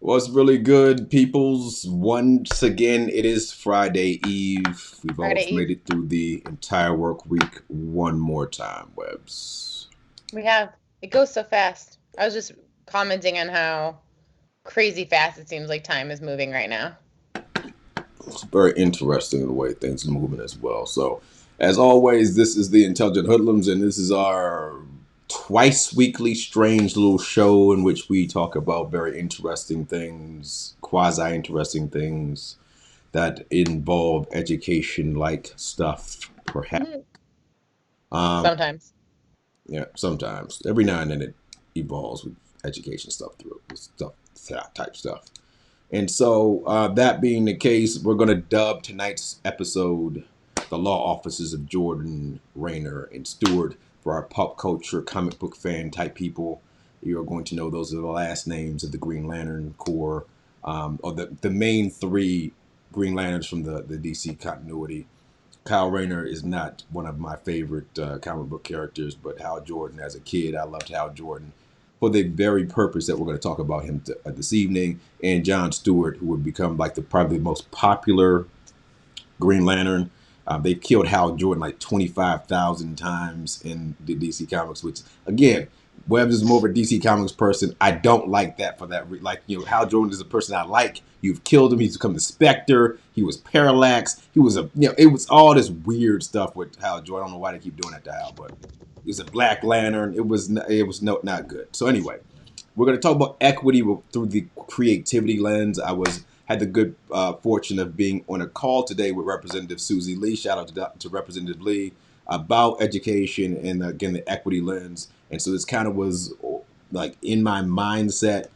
What's really good, peoples? Once again, it is Friday Eve. We've Friday almost Eve. made it through the entire work week one more time, Webs. We have. It goes so fast. I was just commenting on how crazy fast it seems like time is moving right now. It's very interesting the way things are moving as well. So, as always, this is the Intelligent Hoodlums, and this is our twice weekly strange little show in which we talk about very interesting things, quasi interesting things that involve education like stuff, perhaps. Mhm. Um, Sometimes. Yeah, sometimes. Every now and then it evolves with education stuff through it, stuff type stuff. And so, that being the case, we're going to dub tonight's episode "The Law Offices of Jordan, Raynor, and Stewart" for our pop culture, comic book fan type people. You're going to know those are the last names of the Green Lantern Corps, or the main three Green Lanterns from the DC continuity. Kyle Rayner is not one of my favorite comic book characters, but Hal Jordan, as a kid, I loved Hal Jordan for the very purpose that we're going to talk about him this evening. And John Stewart, who would become like the probably the most popular Green Lantern. They killed Hal Jordan like 25,000 times in the DC Comics, which again, Webbs is more of a DC Comics person. I don't like that for that. Like, Hal Jordan is a person I like. You've killed him. He's become the Spectre. He was Parallax. He was it was all this weird stuff with Hal Jordan. I don't know why they keep doing that to Hal, but he was a Black Lantern. It was not good. So anyway, we're going to talk about equity through the creativity lens. I had the good fortune of being on a call today with Representative Susie Lee. Shout out to Representative Lee about education and again the equity lens. And so this kind of was like in my mindset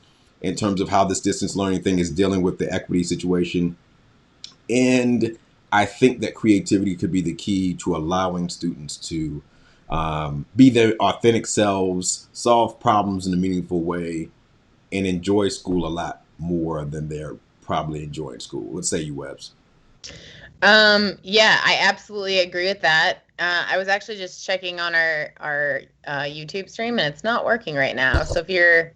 in terms of how this distance learning thing is dealing with the equity situation. And I think that creativity could be the key to allowing students to be their authentic selves, solve problems in a meaningful way, and enjoy school a lot more than they're probably enjoying school. Let's say you Webs. Yeah, I absolutely agree with that. I was actually just checking on our YouTube stream and it's not working right now. So if you're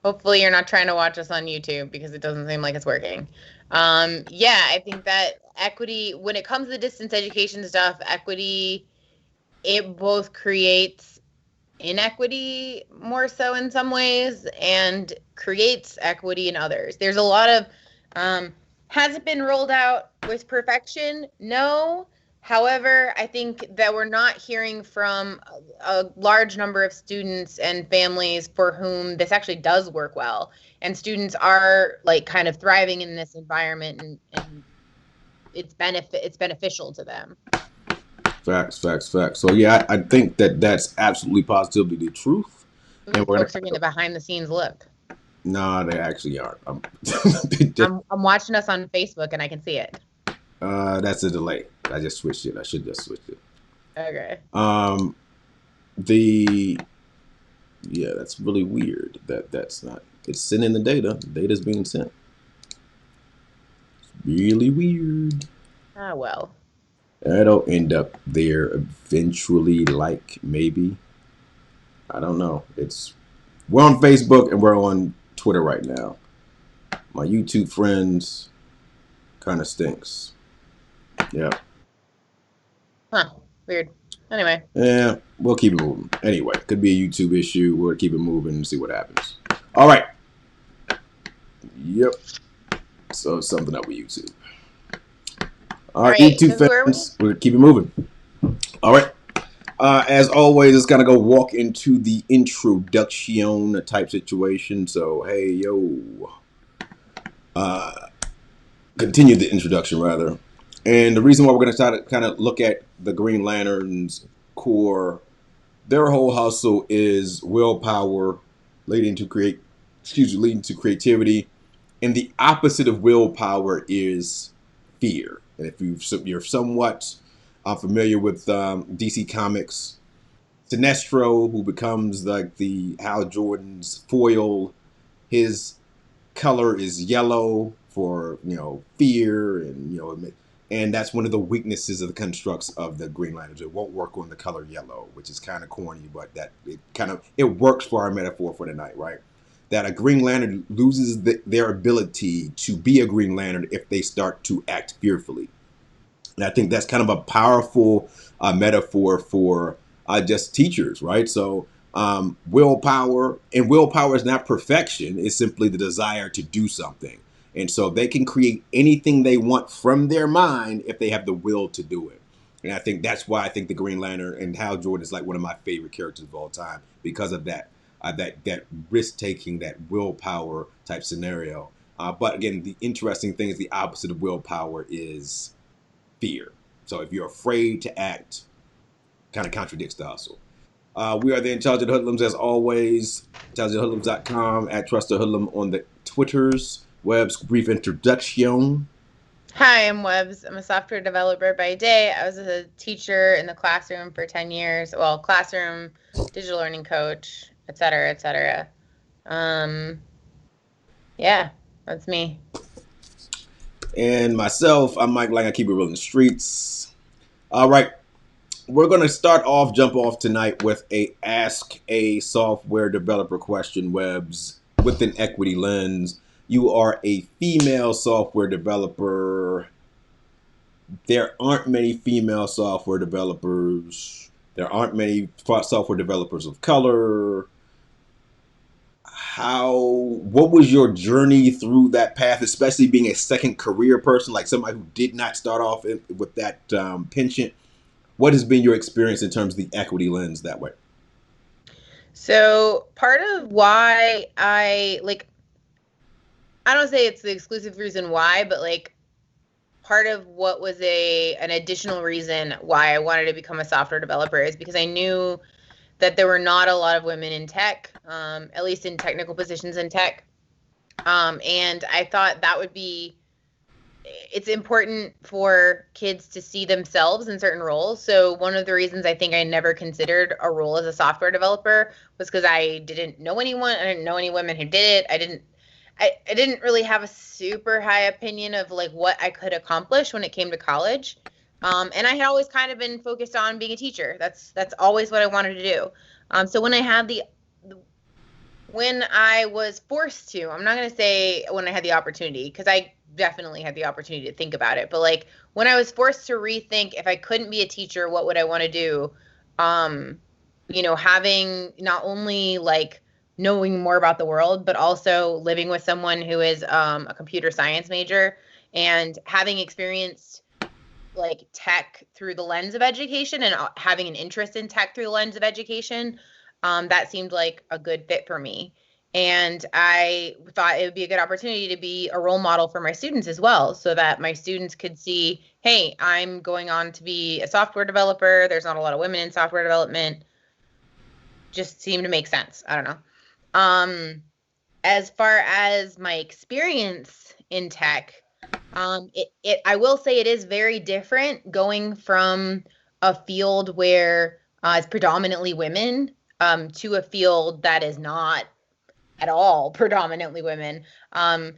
hopefully you're not trying to watch us on YouTube because it doesn't seem like it's working. Yeah, I think that equity, when it comes to distance education stuff, equity, it both creates inequity more so in some ways and creates equity in others. There's a lot of has it been rolled out with perfection? No. However, I think that we're not hearing from a large number of students and families for whom this actually does work well. And students are like kind of thriving in this environment and it's beneficial to them. Facts, facts, facts. So yeah, I think that that's absolutely positively the truth. And Ooh, we're folks are getting gonna a behind the scenes look. nah, they actually aren't. I'm watching us on Facebook and I can see it. That's a delay. I just switched it. I should just switch it. Okay. Um, the yeah, that's really weird. That's not. It's sending the data. The data's being sent. Really weird. Ah, well. That'll end up there eventually. Like maybe I don't know. It's we're on Facebook and we're on Twitter right now. My YouTube friends kind of stinks. Yeah. Huh. Weird. Anyway. Yeah, we'll keep it moving. Anyway, could be a YouTube issue. We'll keep it moving and see what happens. All right. Yep. So something up with YouTube. All All right, right. YouTube So who are we? fans, we'll keep it moving. All right. As always, it's gonna go walk into the introduction type situation. So hey, yo, uh, continue the introduction rather. And the reason why we're gonna try to kind of look at the Green Lantern's core, their whole hustle is willpower, leading to leading to creativity, and the opposite of willpower is fear. And if you're somewhat familiar with DC Comics, Sinestro, who becomes like the Hal Jordan's foil, his color is yellow for fear, and and that's one of the weaknesses of the constructs of the Green Lanterns. It won't work on the color yellow, which is kind of corny, but that it works for our metaphor for the night, right? that a Green Lantern loses their ability to be a Green Lantern if they start to act fearfully. And I think that's kind of a powerful metaphor for just teachers, right? So willpower, and willpower is not perfection; it's simply the desire to do something. And so they can create anything they want from their mind if they have the will to do it. And I think that's why I think the Green Lantern and Hal Jordan is like one of my favorite characters of all time because of that risk taking, that willpower type scenario. But again, the interesting thing is the opposite of willpower is fear. So if you're afraid to act, kind of contradicts the hustle. We are the Intelligent Hoodlums as always. IntelligentHoodlums.com, at Trust the Hoodlum on the Twitters. Web's brief introduction. Hi, I'm Webbs. I'm a software developer by day. I was a teacher in the classroom for 10 years. Well, classroom, digital learning coach, et cetera, et cetera. Yeah, that's me. And myself, I'm Mike Lang. I keep it real in the streets. All right. We're going to jump off tonight with a Ask a Software Developer question, Webs, with an equity lens. You are a female software developer. There aren't many female software developers. There aren't many software developers of color. What was your journey through that path, especially being a second career person, like somebody who did not start off with that penchant? What has been your experience in terms of the equity lens that way? So part of why I don't say it's the exclusive reason why, but part of what was an additional reason why I wanted to become a software developer is because I knew that there were not a lot of women in tech, at least in technical positions in tech. And I thought it's important for kids to see themselves in certain roles. So one of the reasons I think I never considered a role as a software developer was because I didn't know anyone. I didn't know any women who did it. I didn't really have a super high opinion of what I could accomplish when it came to college. And I had always kind of been focused on being a teacher. That's always what I wanted to do. So when I was forced to, I'm not going to say when I had the opportunity, because I definitely had the opportunity to think about it. But when I was forced to rethink if I couldn't be a teacher, what would I want to do? Having not only knowing more about the world, but also living with someone who is a computer science major and having experienced tech through the lens of education and having an interest in tech through the lens of education, that seemed like a good fit for me. And I thought it would be a good opportunity to be a role model for my students as well, so that my students could see, hey, I'm going on to be a software developer. There's not a lot of women in software development. Just seemed to make sense. I don't know. As far as my experience in tech, I will say it is very different going from a field where it's predominantly women to a field that is not at all predominantly women. I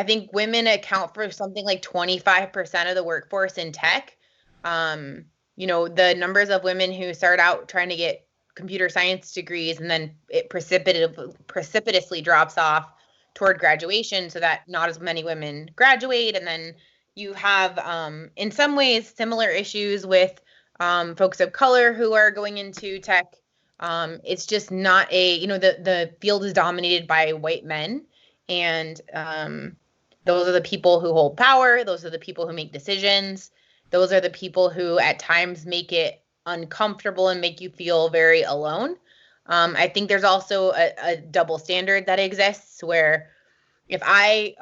think women account for something like 25% of the workforce in tech. The numbers of women who start out trying to get computer science degrees and then it precipitously drops off toward graduation, so that not as many women graduate. And then you have, in some ways, similar issues with folks of color who are going into tech. It's just not the field is dominated by white men, and those are the people who hold power. Those are the people who make decisions. Those are the people who at times make it uncomfortable and make you feel very alone. I think there's also a double standard that exists where if I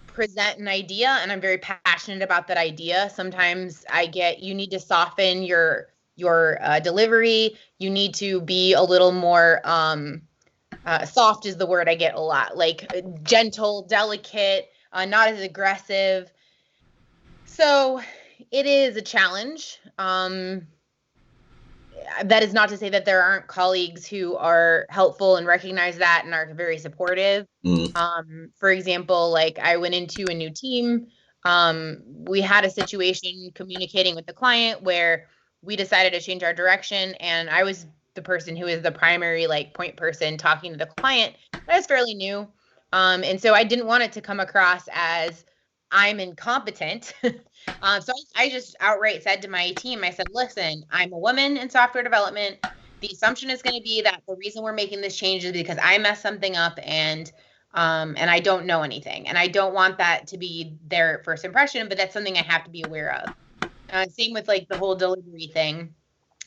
present an idea and I'm very passionate about that idea, sometimes you need to soften your delivery. You need to be a little more soft is the word I get a lot, gentle, delicate, not as aggressive. So it is a challenge. That is not to say that there aren't colleagues who are helpful and recognize that and are very supportive. For example, I went into a new team. We had a situation communicating with the client where we decided to change our direction, and I was the person who is the primary like point person talking to the client, that is fairly new. And so I didn't want it to come across as I'm incompetent. So I just outright said to my team, I said, listen, I'm a woman in software development. The assumption is going to be that the reason we're making this change is because I messed something up and I don't know anything. And I don't want that to be their first impression, but that's something I have to be aware of. Same with like the whole delivery thing,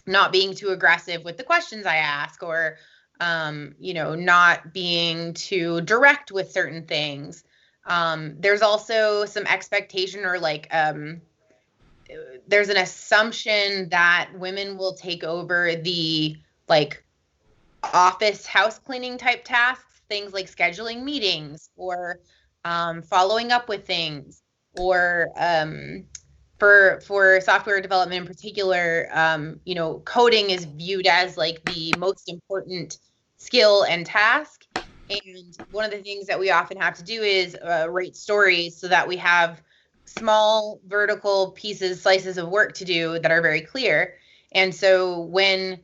not being too aggressive with the questions I ask, or not being too direct with certain things. There's also some expectation or like there's an assumption that women will take over the like office house cleaning type tasks, things like scheduling meetings or following up with things, or for software development in particular, coding is viewed as like the most important skill and task. And one of the things that we often have to do is write stories so that we have small vertical pieces, slices of work to do that are very clear. And so when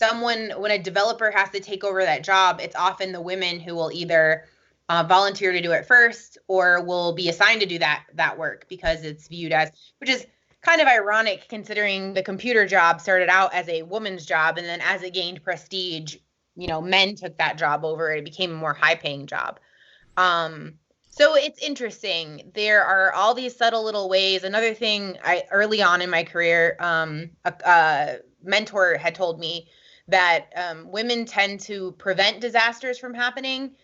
a developer has to take over that job, it's often the women who will either volunteer to do it first or will be assigned to do that work because it's viewed as, which is kind of ironic considering the computer job started out as a woman's job, and then as it gained prestige, men took that job over. It became a more high-paying job. So it's interesting. There are all these subtle little ways. Another thing, early on in my career, a mentor had told me that women tend to prevent disasters from happening.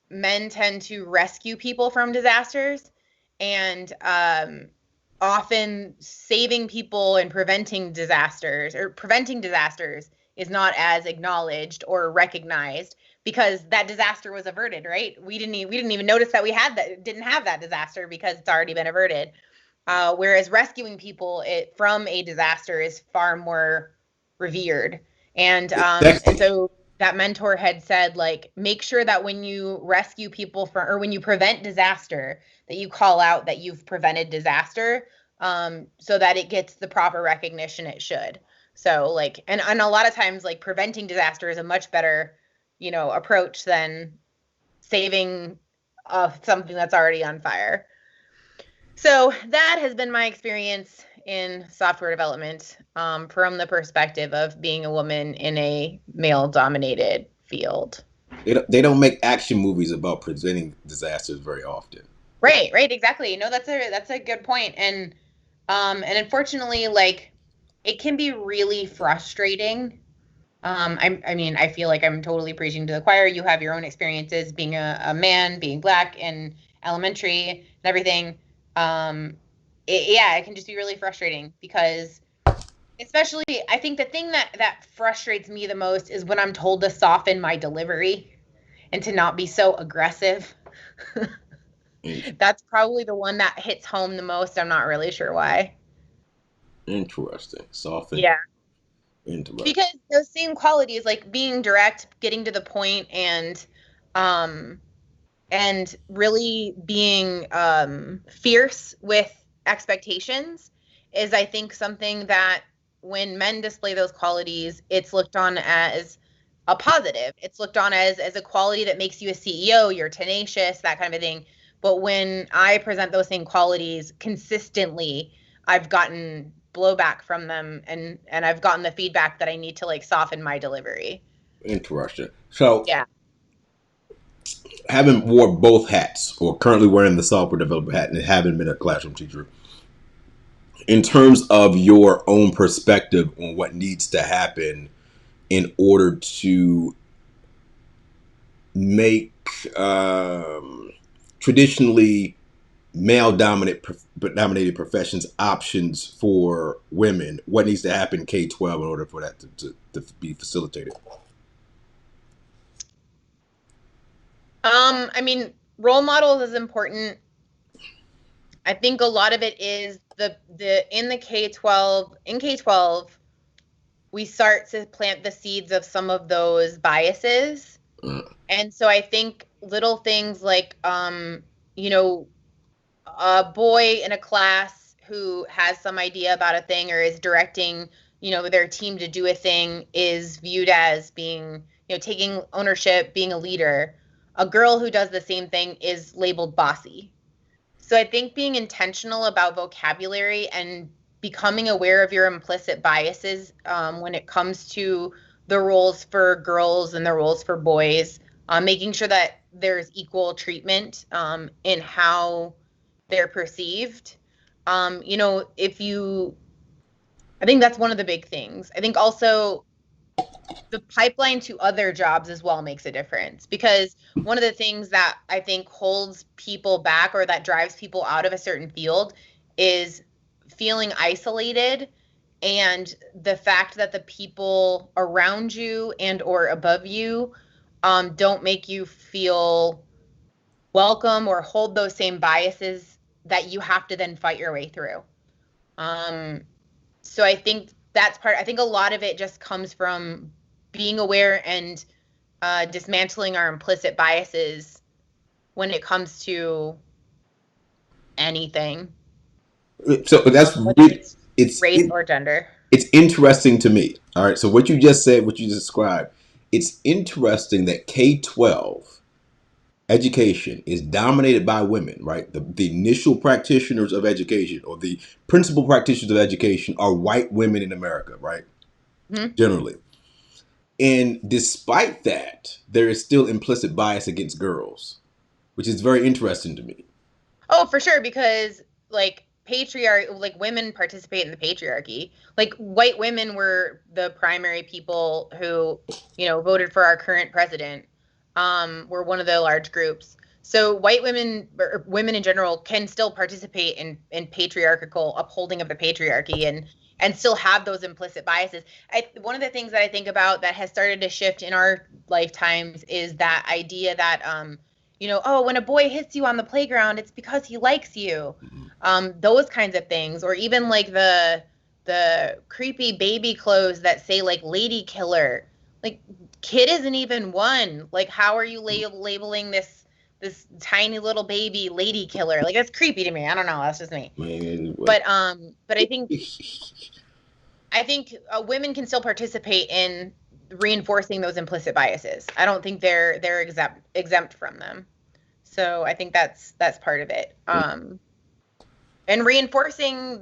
Men tend to rescue people from disasters, and often saving people and preventing disasters is not as acknowledged or recognized because that disaster was averted, right? We didn't even notice that we didn't have that disaster because it's already been averted. Whereas rescuing people from a disaster is far more revered. And so that mentor had said, like, make sure that when you rescue people or when you prevent disaster, that you call out that you've prevented disaster, so that it gets the proper recognition it should. So like, and a lot of times like preventing disaster is a much better, approach than saving something that's already on fire. So that has been my experience in software development, from the perspective of being a woman in a male-dominated field. They don't make action movies about preventing disasters very often. Right, exactly. No, that's a good point. And unfortunately, like, it can be really frustrating. I mean, I feel like I'm totally preaching to the choir. You have your own experiences being a man, being Black in elementary and everything. It can just be really frustrating because, especially, I think the thing that frustrates me the most is when I'm told to soften my delivery and to not be so aggressive. That's probably the one that hits home the most. I'm not really sure why. Interesting. Soften. Yeah. Interesting. Because those same qualities, like being direct, getting to the point, um and really being fierce with expectations is, I think, something that when men display those qualities, it's looked on as a positive. It's looked on as a quality that makes you a CEO. You're tenacious, that kind of a thing. But when I present those same qualities consistently, I've gotten blowback from them, and I've gotten the feedback that I need to like soften my delivery. Interesting. So, Yeah. having wore both hats, or currently wearing the software developer hat, and having been a classroom teacher, in terms of your own perspective on what needs to happen in order to make traditionally dominated professions options for women, what needs to happen K-12 in order for that to be facilitated? I mean, role models is important. I think a lot of it is the in the K-12 we start to plant the seeds of some of those biases. And so I think little things like a boy in a class who has some idea about a thing or is directing their team to do a thing is viewed as being, taking ownership, being a leader. A girl who does the same thing is labeled bossy. So I think being intentional about vocabulary and becoming aware of your implicit biases when it comes to the roles for girls and the roles for boys, making sure that there's equal treatment in how they're perceived. If you, I think that's one of the big things. I think also the pipeline to other jobs as well makes a difference, because one of the things that I think holds people back or that drives people out of a certain field is feeling isolated, and the fact that the people around you and or above you don't make you feel welcome or hold those same biases that you have to then fight your way through. Um, so I think that's part. I think a lot of it just comes from being aware and dismantling our implicit biases when it comes to anything, So that's whether really, it's it's race or gender. it's interesting to me. All right. So what you just said, what you described, it's interesting that K-12 education is dominated by women, right? The initial practitioners of education or the principal practitioners of education are white women in America, right? Mm-hmm. Generally. And despite that, there is still implicit bias against girls, which is very interesting to me. Oh, for sure, because like like women participate in the patriarchy. Like white women were the primary people who, voted for our current president. Were one of the large groups. So white women or women in general can still participate in patriarchal upholding of the patriarchy and still have those implicit biases. One of the things that I think about that has started to shift in our lifetimes is that idea that oh, when a boy hits you on the playground, it's because he likes you. Those kinds of things, or even like the creepy baby clothes that say like lady killer. Like kid isn't even one. Like how are you labeling this tiny little baby lady killer? Like that's creepy to me. I don't know. That's just me. Man, what? But I think women can still participate in reinforcing those implicit biases. I don't think they're exempt from them. So I think that's part of it. And reinforcing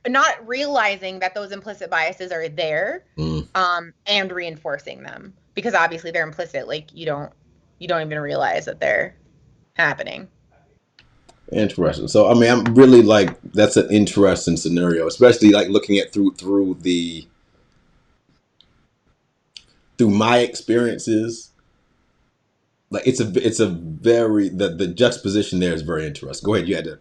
not realizing that those implicit biases are there, Mm, and reinforcing them, because obviously they're implicit. Like you don't even realize that they're happening. interesting. So I mean, I'm really like that's an interesting scenario, especially like looking at through my experiences. Like it's a very the juxtaposition there is very interesting. Go ahead, you had to.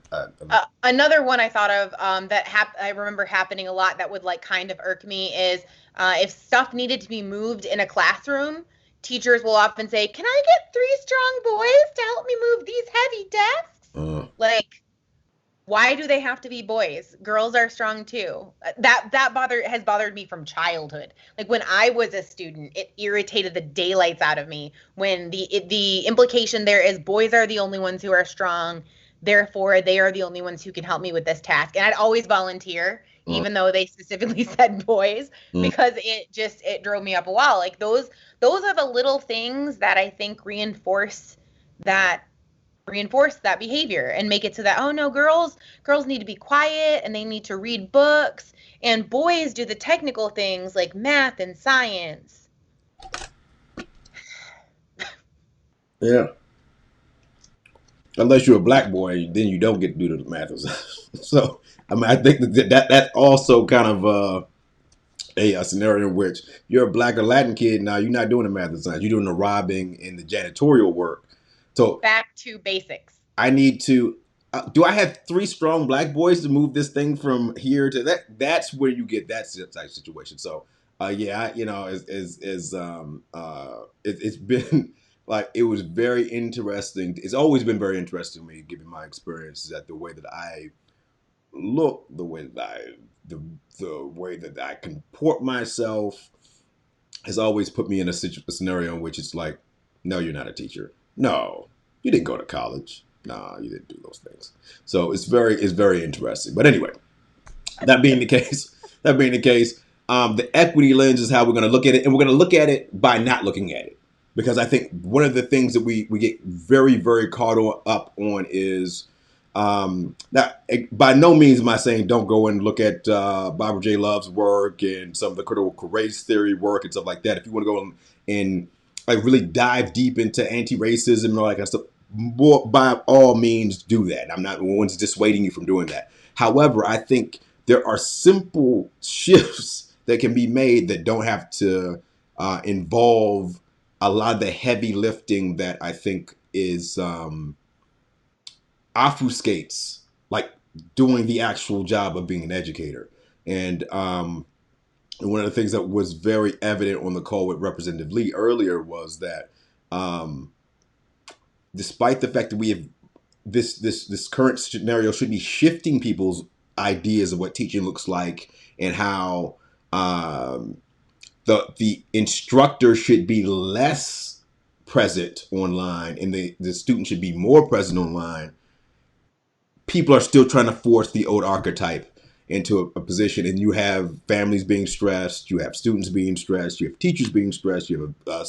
Another one I thought of that I remember happening a lot that would like kind of irk me is if stuff needed to be moved in a classroom, teachers will often say, "Can I get three strong boys to help me move these heavy desks?" Uh, Like, why do they have to be boys? Girls are strong too. That has bothered me from childhood. Like when I was a student, it irritated the daylights out of me when the implication there is boys are the only ones who are strong, therefore they are the only ones who can help me with this task. And I'd always volunteer uh, even though they specifically said boys, mm. because it drove me up a wall. Like those are the little things that I think that reinforce that behavior and make it so that, oh no, girls need to be quiet and they need to read books, and boys do the technical things like math and science. Yeah. Unless you're a black boy, then you don't get to do the math. So I mean, I think that also kind of a scenario in which you're a black or Latin kid now. You're not doing the math and science. You're doing the robbing and the janitorial work. So Back to basics. I need to. Do I have three strong black boys to move this thing from here to that? That's where you get that type of situation. So, yeah, it's been like it was very interesting. It's always been very interesting to me, given my experiences, that the way that I look, the way that I comport myself has always put me in a scenario in which it's like, no, you're not a teacher. No, you didn't go to college. No, you didn't do those things. So it's very interesting. But anyway, that being the case, That being the case, the equity lens is how we're going to look at it, and we're going to look at it by not looking at it. Because I think one of the things that we get very, very up on is that by no means am I saying don't go and look at Barbara J. Love's work and some of the critical race theory work and stuff like that. If you want to go and like really dive deep into anti-racism and all that kind of stuff, by all means do that. I'm not one's dissuading you from doing that. However, I think there are simple shifts that can be made that don't have to involve a lot of the heavy lifting that I think is obfuscates like doing the actual job of being an educator. And one of the things that was very evident on the call with Representative Lee earlier was that um, despite the fact that we have this current scenario should be shifting people's ideas of what teaching looks like and how the instructor should be less present online and the student should be more present online. People are still trying to force the old archetype into a position, and you have families being stressed, you have students being stressed, you have teachers being stressed, you have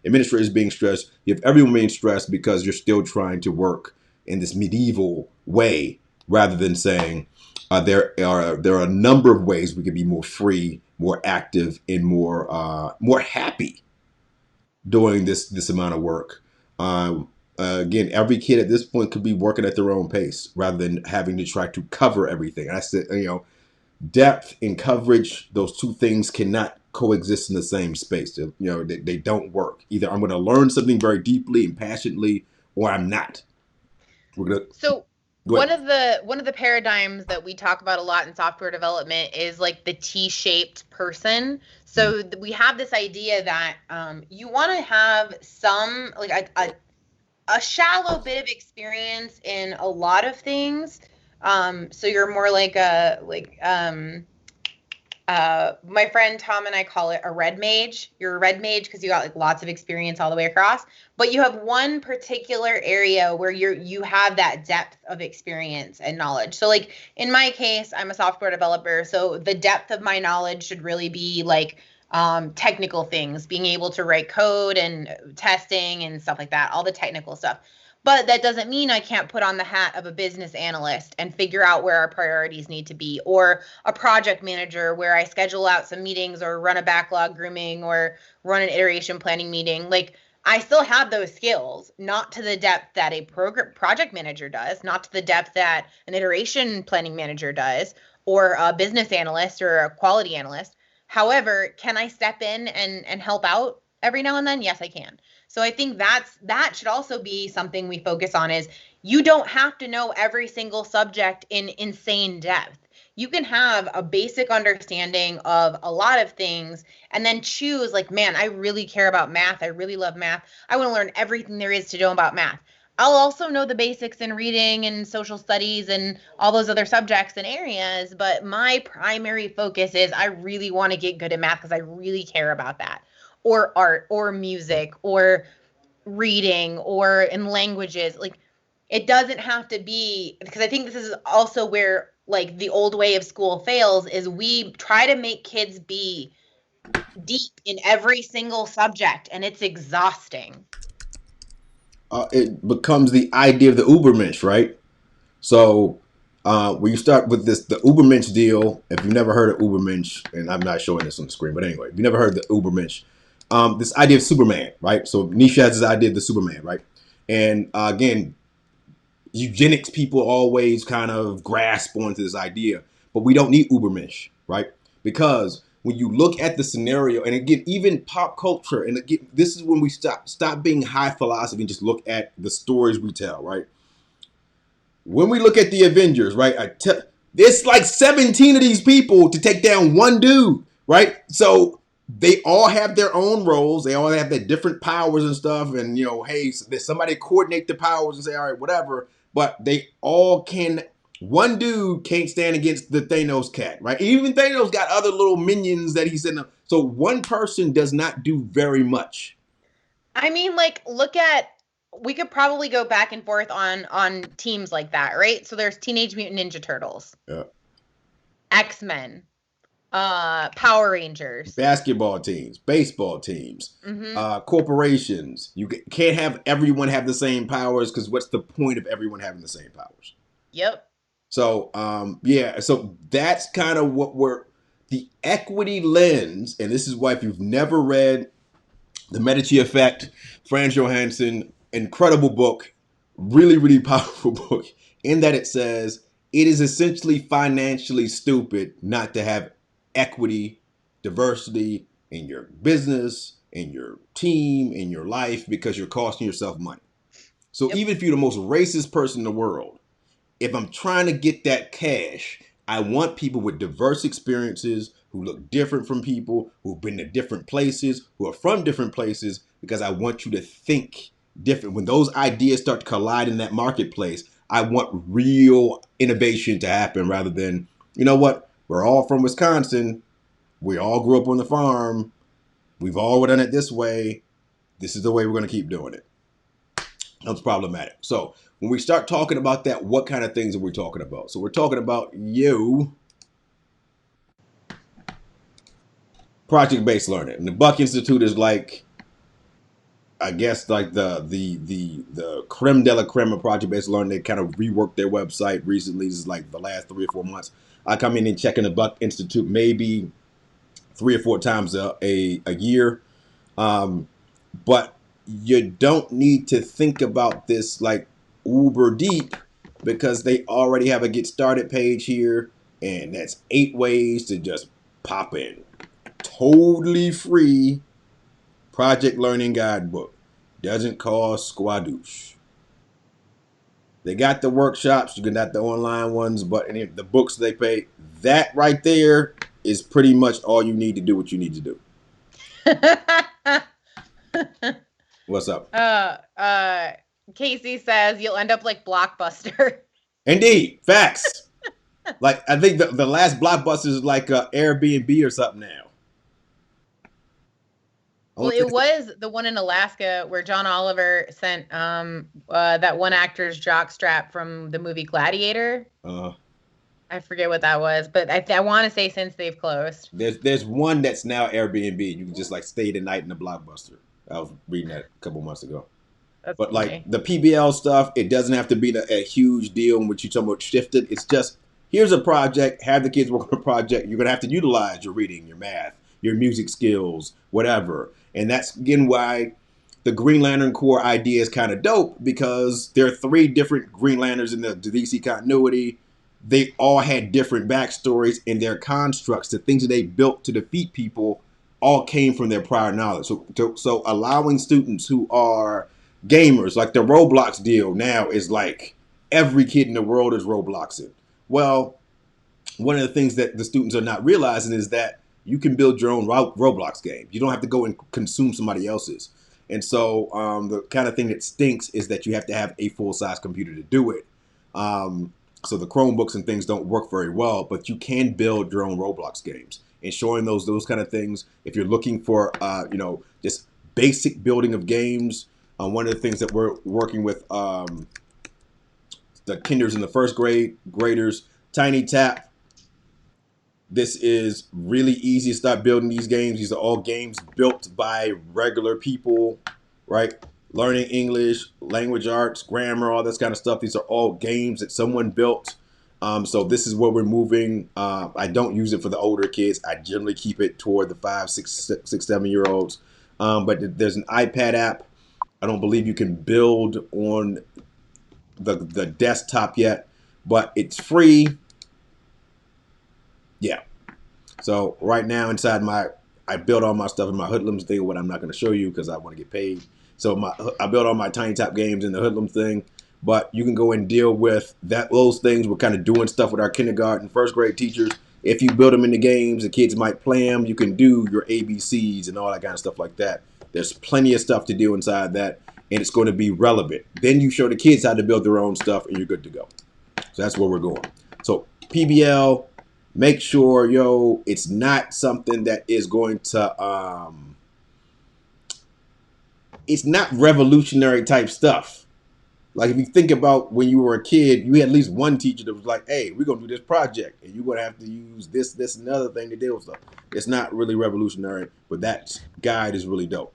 administrators being stressed, you have everyone being stressed because you're still trying to work in this medieval way rather than saying there are a number of ways we can be more free, more active, and more happy doing this amount of work. Again, every kid at this point could be working at their own pace rather than having to try to cover everything. I said, depth and coverage; those two things cannot coexist in the same space. They don't work. Either I'm going to learn something very deeply and passionately, or I'm not. We're gonna So go ahead. one of the paradigms that we talk about a lot in software development is like the T-shaped person. So we have this idea that you want to have some like a shallow bit of experience in a lot of things. So you're more like my friend Tom and I call it a red mage. You're a red mage because you got like lots of experience all the way across, but you have one particular area where you have that depth of experience and knowledge. So like in my case, I'm a software developer, so the depth of my knowledge should really be like technical things, being able to write code and testing and stuff like that, all the technical stuff. But that doesn't mean I can't put on the hat of a business analyst and figure out where our priorities need to be, or a project manager where I schedule out some meetings or run a backlog grooming or run an iteration planning meeting. Like I still have those skills, not to the depth that a project manager does, not to the depth that an iteration planning manager does, or a business analyst or a quality analyst. However, can I step in and help out every now and then? Yes, I can. So I think that should also be something we focus on is you don't have to know every single subject in insane depth. You can have a basic understanding of a lot of things and then choose like, man, I really care about math. I really love math. I want to learn everything there is to know about math. I'll also know the basics in reading and social studies and all those other subjects and areas, but my primary focus is I really want to get good at math because I really care about that. Or art or music or reading or in languages. Like it doesn't have to be, because I think this is also where like the old way of school fails is we try to make kids be deep in every single subject and it's exhausting. It becomes the idea of the Ubermensch, right? So when you start with the Ubermensch deal, if you've never heard of Ubermensch, and I'm not showing this on the screen, but anyway, if you've never heard of the Ubermensch, this idea of Superman, right? So Nietzsche has this idea of the Superman, right? And again, eugenics people always kind of grasp onto this idea, but we don't need Ubermensch, right? Because when you look at the scenario, and again, even pop culture, and again, this is when we stop being high philosophy and just look at the stories we tell, right? When we look at the Avengers, right? It's like 17 of these people to take down one dude, right? So they all have their own roles. They all have their different powers and stuff. And, hey, somebody coordinate the powers and say, all right, whatever. But they all can. One dude can't stand against the Thanos cat, right? Even Thanos got other little minions that he's in. So one person does not do very much. I mean, like, look at we could probably go back and forth on teams like that, right? So there's Teenage Mutant Ninja Turtles, Yeah. X-Men, Power Rangers. basketball teams, baseball teams, Mm-hmm. corporations. You can't have everyone have the same powers because what's the point of everyone having the same powers? Yep. So yeah, so that's kind of what we're the equity lens, and this is why if you've never read The Medici Effect, Franz Johansson, incredible book, really, really powerful book, in that it says it is essentially financially stupid not to have equity, diversity in your business, in your team, in your life, because you're costing yourself money. So Yep. even if you're the most racist person in the world, if I'm trying to get that cash, I want people with diverse experiences who look different from people, who've been to different places, who are from different places, because I want you to think different. When those ideas start to collide in that marketplace, I want real innovation to happen rather than, you know what, we're all from Wisconsin. We all grew up on the farm. We've all done it this way. This is the way we're going to keep doing it. That's problematic. So when we start talking about that, what kind of things are we talking about? So we're talking about project-based learning. And the Buck Institute is like, I guess, like the creme de la creme of project-based learning. They kind of reworked their website recently. This is like the last 3 or 4 months. I come in and check in the Buck Institute maybe 3 or 4 times a year. Um, but you don't need to think about this like uber deep because they already have a get started page here, and that's 8 ways to just pop in. Totally free project learning guidebook. Doesn't cost squadoosh. They got the workshops, you can got the online ones, but the books they pay, that right there is pretty much all you need to do what you need to do. What's up? uh, uh, Casey says you'll end up like Blockbuster. Indeed, facts. Like I think the last blockbuster is like Airbnb or something now. Well, Only it was the one in Alaska where John Oliver sent that one actor's jock strap from the movie Gladiator. uh, I forget what that was, but I want to say since they've closed. there's one that's now Airbnb. You can just like stay the night in the blockbuster. I was reading that a couple months ago. That's But like funny. the PBL stuff, it doesn't have to be a huge deal in which you talking about shifted. It's just here's a project. Have the kids work on a project. You're gonna have to utilize your reading, your math, your music skills, whatever. And that's again why the Green Lantern Corps idea is kind of dope because there are 3 different Green Lanterns in the DC continuity. They all had different backstories and their constructs, the things that they built to defeat people, all came from their prior knowledge. So allowing students who are gamers, like the Roblox deal now is like every kid in the world is Robloxing. Well, one of the things that the students are not realizing is that you can build your own Roblox game. You don't have to go and consume somebody else's. And so the kind of thing that stinks is that you have to have a full size computer to do it. So the Chromebooks and things don't work very well, but you can build your own Roblox games. And showing those kind of things, if you're looking for just basic building of games, one of the things that we're working with the kinders in the first graders, Tiny Tap. This is really easy to start building these games. These are all games built by regular people, right? Learning English, language arts, grammar, all this kind of stuff. These are all games that someone built. So this is where we're moving. I don't use it for the older kids. I generally keep it toward the 5, 6, 7-year-olds. But there's an iPad app. I don't believe you can build on the desktop yet, but it's free. Yeah. So right now inside I built all my stuff in my Hoodlums thing, what I'm not going to show you because I want to get paid. So I built all my Tiny Top games in the Hoodlums thing, but you can go and deal with those things. We're kind of doing stuff with our kindergarten, first grade teachers. If you build them in the games, the kids might play them. You can do your ABCs and all that kind of stuff like that. There's plenty of stuff to do inside that, and it's going to be relevant. Then you show the kids how to build their own stuff, and you're good to go. So that's where we're going. So PBL, make sure, it's not something that is going to, it's not revolutionary type stuff. Like if you think about when you were a kid, you had at least one teacher that was like, "Hey, we're gonna do this project, and you're gonna have to use this, and another thing to deal with stuff." It's not really revolutionary, but that guide is really dope.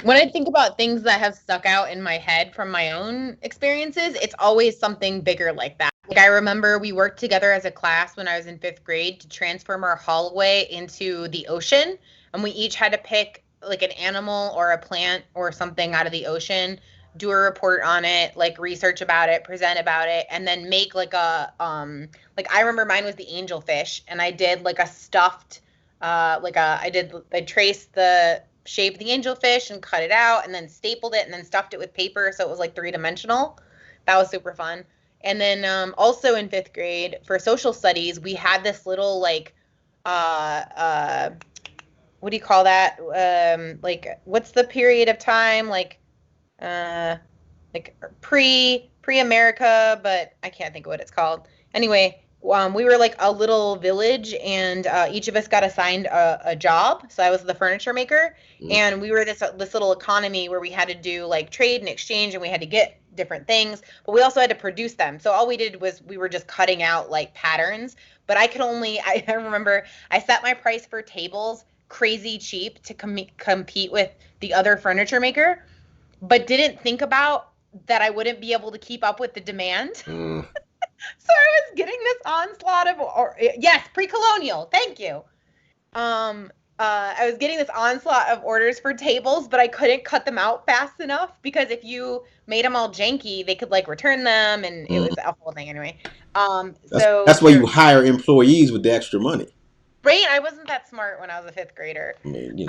When I think about things that have stuck out in my head from my own experiences, it's always something bigger like that. Like I remember we worked together as a class when I was in 5th grade to transform our hallway into the ocean, and we each had to pick like an animal or a plant or something out of the ocean, do a report on it, like research about it, present about it, and then make like a like I remember mine was the angelfish, and I did like a stuffed like a I traced the shape of the angelfish and cut it out and then stapled it and then stuffed it with paper so it was like 3-dimensional. That was super fun. And then also in 5th grade for social studies, we had this little like uh uh what do you call that? Like what's the period of time uh like pre America, but I can't think of what it's called. Anyway, we were like a little village, and each of us got assigned a job. So I was the furniture maker, Mm. and we were this little economy where we had to do like trade and exchange, and we had to get different things, but we also had to produce them. So all we did was we were just cutting out like patterns. But I could only I remember I set my price for tables crazy cheap to compete with the other furniture maker, but didn't think about that I wouldn't be able to keep up with the demand. Mm. So I was getting this onslaught of, or yes, pre-colonial. Thank you. I was getting this onslaught of orders for tables, but I couldn't cut them out fast enough because if you made them all janky, they could like return them, and it Mm. was a whole thing anyway. That's So why you there, hire employees with the extra money. right? I wasn't that smart when I was a 5th grader. I mean,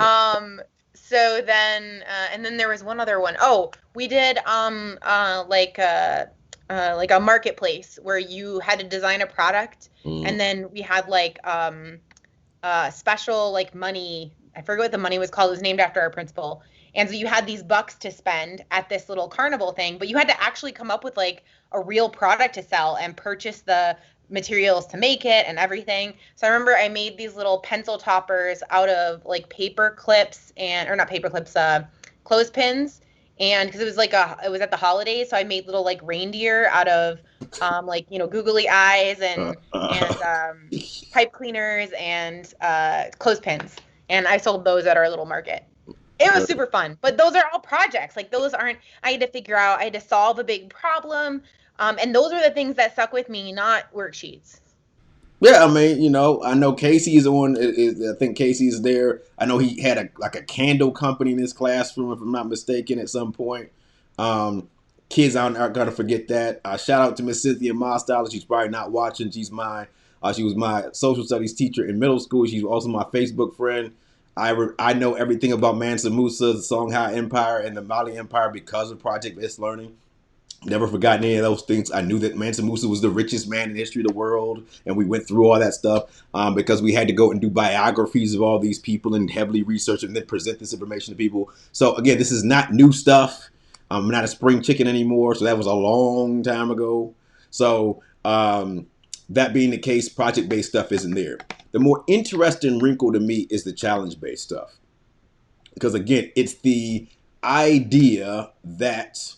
So then, and then there was one other one. Oh, we did like a marketplace where you had to design a product, mm. and then we had like special like money. I forget what the money was called. It was named after our principal. And so you had these bucks to spend at this little carnival thing, but you had to actually come up with like a real product to sell and purchase the materials to make it and everything. So I remember I made these little pencil toppers out of like paper clips and or not paper clips, clothespins. And because it was like it was at the holidays, so I made little like reindeer out of like googly eyes Uh, and uh, pipe cleaners and clothespins, and I sold those at our little market. It was super fun, but those are all projects. Like those aren't. I had to figure out. I had to solve a big problem, and those are the things that stuck with me, not worksheets. Yeah, I mean, I know Casey's on. I think Casey's there. I know he had a candle company in his classroom, if I'm not mistaken, at some point. Um, Kids aren't gonna forget that. Shout out to Miss Cynthia Mostala. She's probably not watching. She was my social studies teacher in middle school. She's also my Facebook friend. I know everything about Mansa Musa, the Songhai Empire, and the Mali Empire because of Project It's Learning. Never forgotten any of those things. I knew that Mansa Musa was the richest man in the history of the world, and we went through all that stuff because we had to go and do biographies of all these people and heavily research and then present this information to people. So again, this is not new stuff. I'm not a spring chicken anymore, so that was a long time ago. So that being the case, project-based stuff isn't there. The more interesting wrinkle to me is the challenge-based stuff because again, it's the idea that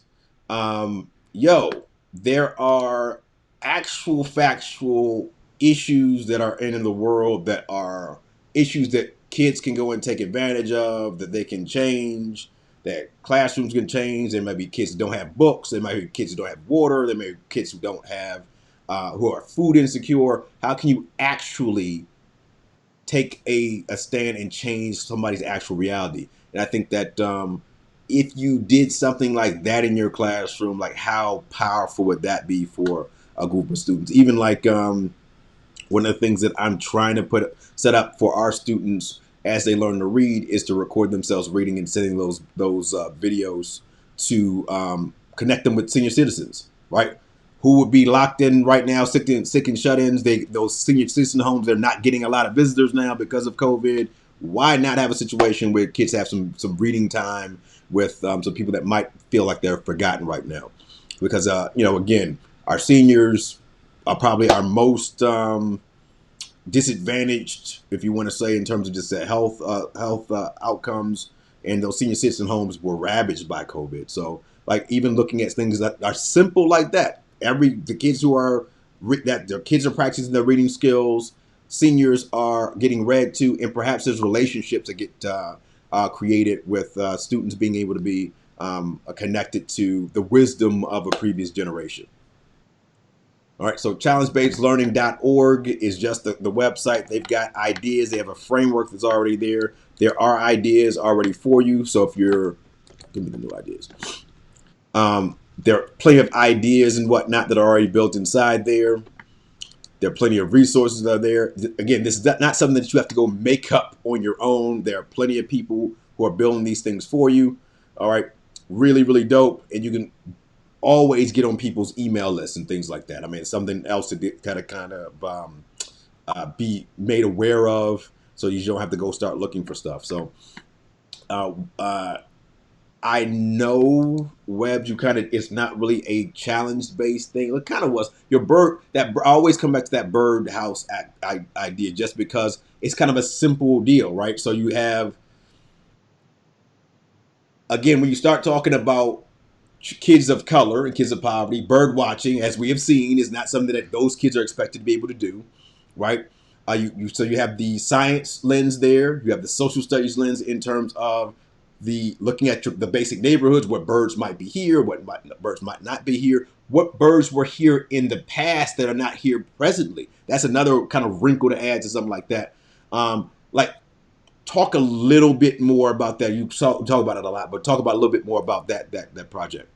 there are actual factual issues that are in the world that are issues that kids can go and take advantage of, that they can change, that classrooms can change. There might be kids who don't have books. There might be kids who don't have water. There may be kids who don't have, who are food insecure. How can you actually take a stand and change somebody's actual reality? And I think that if you did something like that in your classroom, like how powerful would that be for a group of students? Even like one of the things that I'm trying to set up for our students as they learn to read is to record themselves reading and sending those videos to connect them with senior citizens, right? Who would be locked in right now, sick and shut-ins. Those senior citizen homes, they're not getting a lot of visitors now because of COVID. Why not have a situation where kids have some reading time with some people that might feel like they're forgotten right now? Because again, our seniors are probably our most disadvantaged, if you want to say, in terms of just the health outcomes. And those senior citizen homes were ravaged by COVID. So like even looking at things that are simple like that. The kids who are that their kids are practicing their reading skills, seniors are getting read to, and perhaps there's relationships that get created with students being able to be connected to the wisdom of a previous generation. All right, so challengebasedlearning.org is just the website. They've got ideas. They have a framework that's already there. There are ideas already for you. So if you're, give me the new ideas. There are plenty of ideas and whatnot that are already built inside there. There are plenty of resources that are there. Again, this is not something that you have to go make up on your own. There are plenty of people who are building these things for you. All right, really, really dope. And you can always get on people's email lists and things like that. I mean, it's something else to kind of be made aware of, so you don't have to go start looking for stuff. So uh, uh, I know webs. You kind of it's not really a challenge based thing. It kind of was your bird. I always come back to that bird house idea, just because it's kind of a simple deal, right? So you have, again, when you start talking about kids of color and kids of poverty, bird watching, as we have seen, is not something that those kids are expected to be able to do, right? So you have the science lens there, you have the social studies lens in terms of the looking at the basic neighborhoods, what birds might be here, birds might not be here, what birds were here in the past that are not here presently. That's another kind of wrinkle to add to something like that. Like talk a little bit more about that. You talk about it a lot, but talk about a little bit more about that project.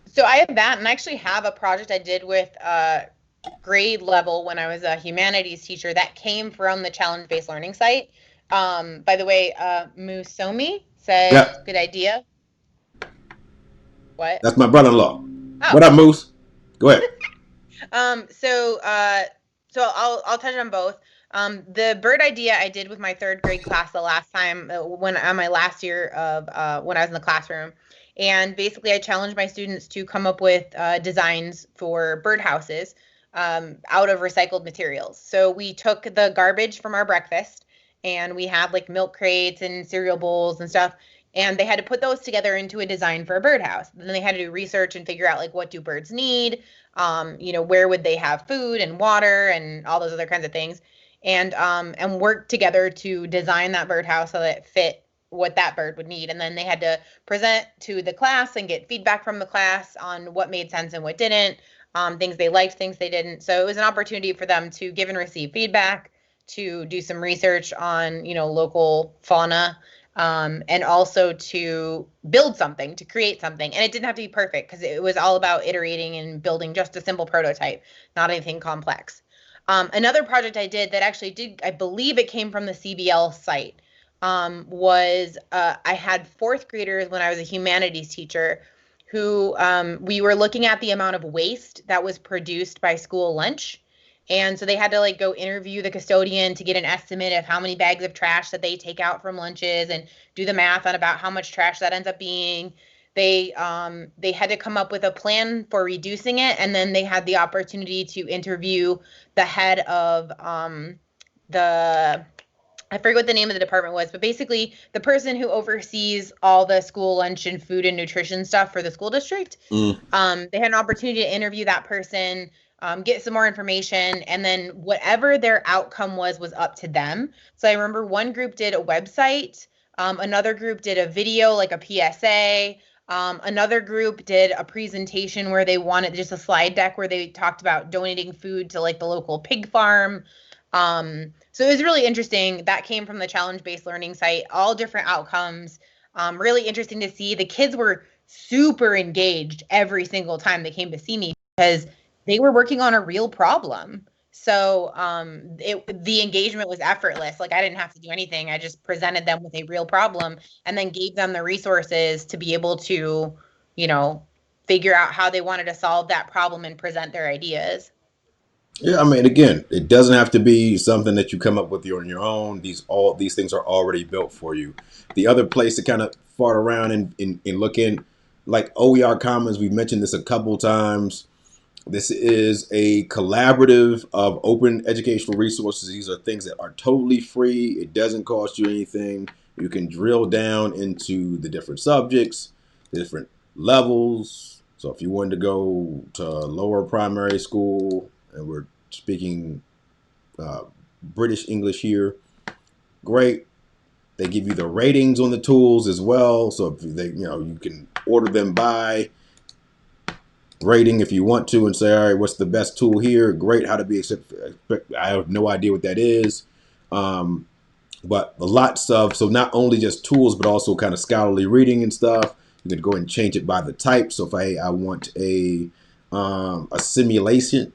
So I have that, and I actually have a project I did with grade level when I was a humanities teacher that came from the challenge-based learning site. By the way, Musomi says, Yeah, good idea. What? that's my brother-in-law. What Oh. up, Moose? Go ahead. Um, so uh, so I'll touch on both. The bird idea I did with my third grade class the last time when on my last year of when I was in the classroom, and basically I challenged my students to come up with designs for birdhouses out of recycled materials. So we took the garbage from our breakfast, and we had like milk crates and cereal bowls and stuff. And they had to put those together into a design for a birdhouse. Then they had to do research and figure out like what do birds need, where would they have food and water and all those other kinds of things, and work together to design that birdhouse so that it fit what that bird would need. And then they had to present to the class and get feedback from the class on what made sense and what didn't, things they liked, things they didn't. So it was an opportunity for them to give and receive feedback, to do some research on, local fauna, and also to build something, to create something. And it didn't have to be perfect because it was all about iterating and building just a simple prototype, not anything complex. Another project I did that actually I believe it came from the CBL site, was I had fourth graders when I was a humanities teacher who we were looking at the amount of waste that was produced by school lunch. And so they had to like go interview the custodian to get an estimate of how many bags of trash that they take out from lunches and do the math on about how much trash that ends up being. They had to come up with a plan for reducing it, and then they had the opportunity to interview the head of the I forget what the name of the department was, but basically the person who oversees all the school lunch and food and nutrition stuff for the school district. Mm. They had an opportunity to interview that person, get some more information, and then whatever their outcome was up to them. So I remember one group did a website, another group did a video, like a PSA. Another group did a presentation where they wanted just a slide deck where they talked about donating food to like the local pig farm. So it was really interesting. That came from the challenge-based learning site, all different outcomes. Really interesting to see. The kids were super engaged every single time they came to see me because they were working on a real problem. So the engagement was effortless. Like I didn't have to do anything. I just presented them with a real problem and then gave them the resources to be able to, figure out how they wanted to solve that problem and present their ideas. Yeah, I mean, again, it doesn't have to be something that you come up with on your own. These things are already built for you. The other place to kind of fart around and look in, like OER Commons, we've mentioned this a couple times. This is a collaborative of open educational resources. These are things that are totally free. It doesn't cost you anything. You can drill down into the different subjects, the different levels. So if you wanted to go to lower primary school, and we're speaking uh, British English here, great. They give you the ratings on the tools as well. So if they, you can order them by rating if you want to, and say, all right, what's the best tool here? Great. How to be accepted? I have no idea what that is. Um, but lots of, so not only just tools, but also kind of scholarly reading and stuff. You can go and change it by the type. So if I want a simulation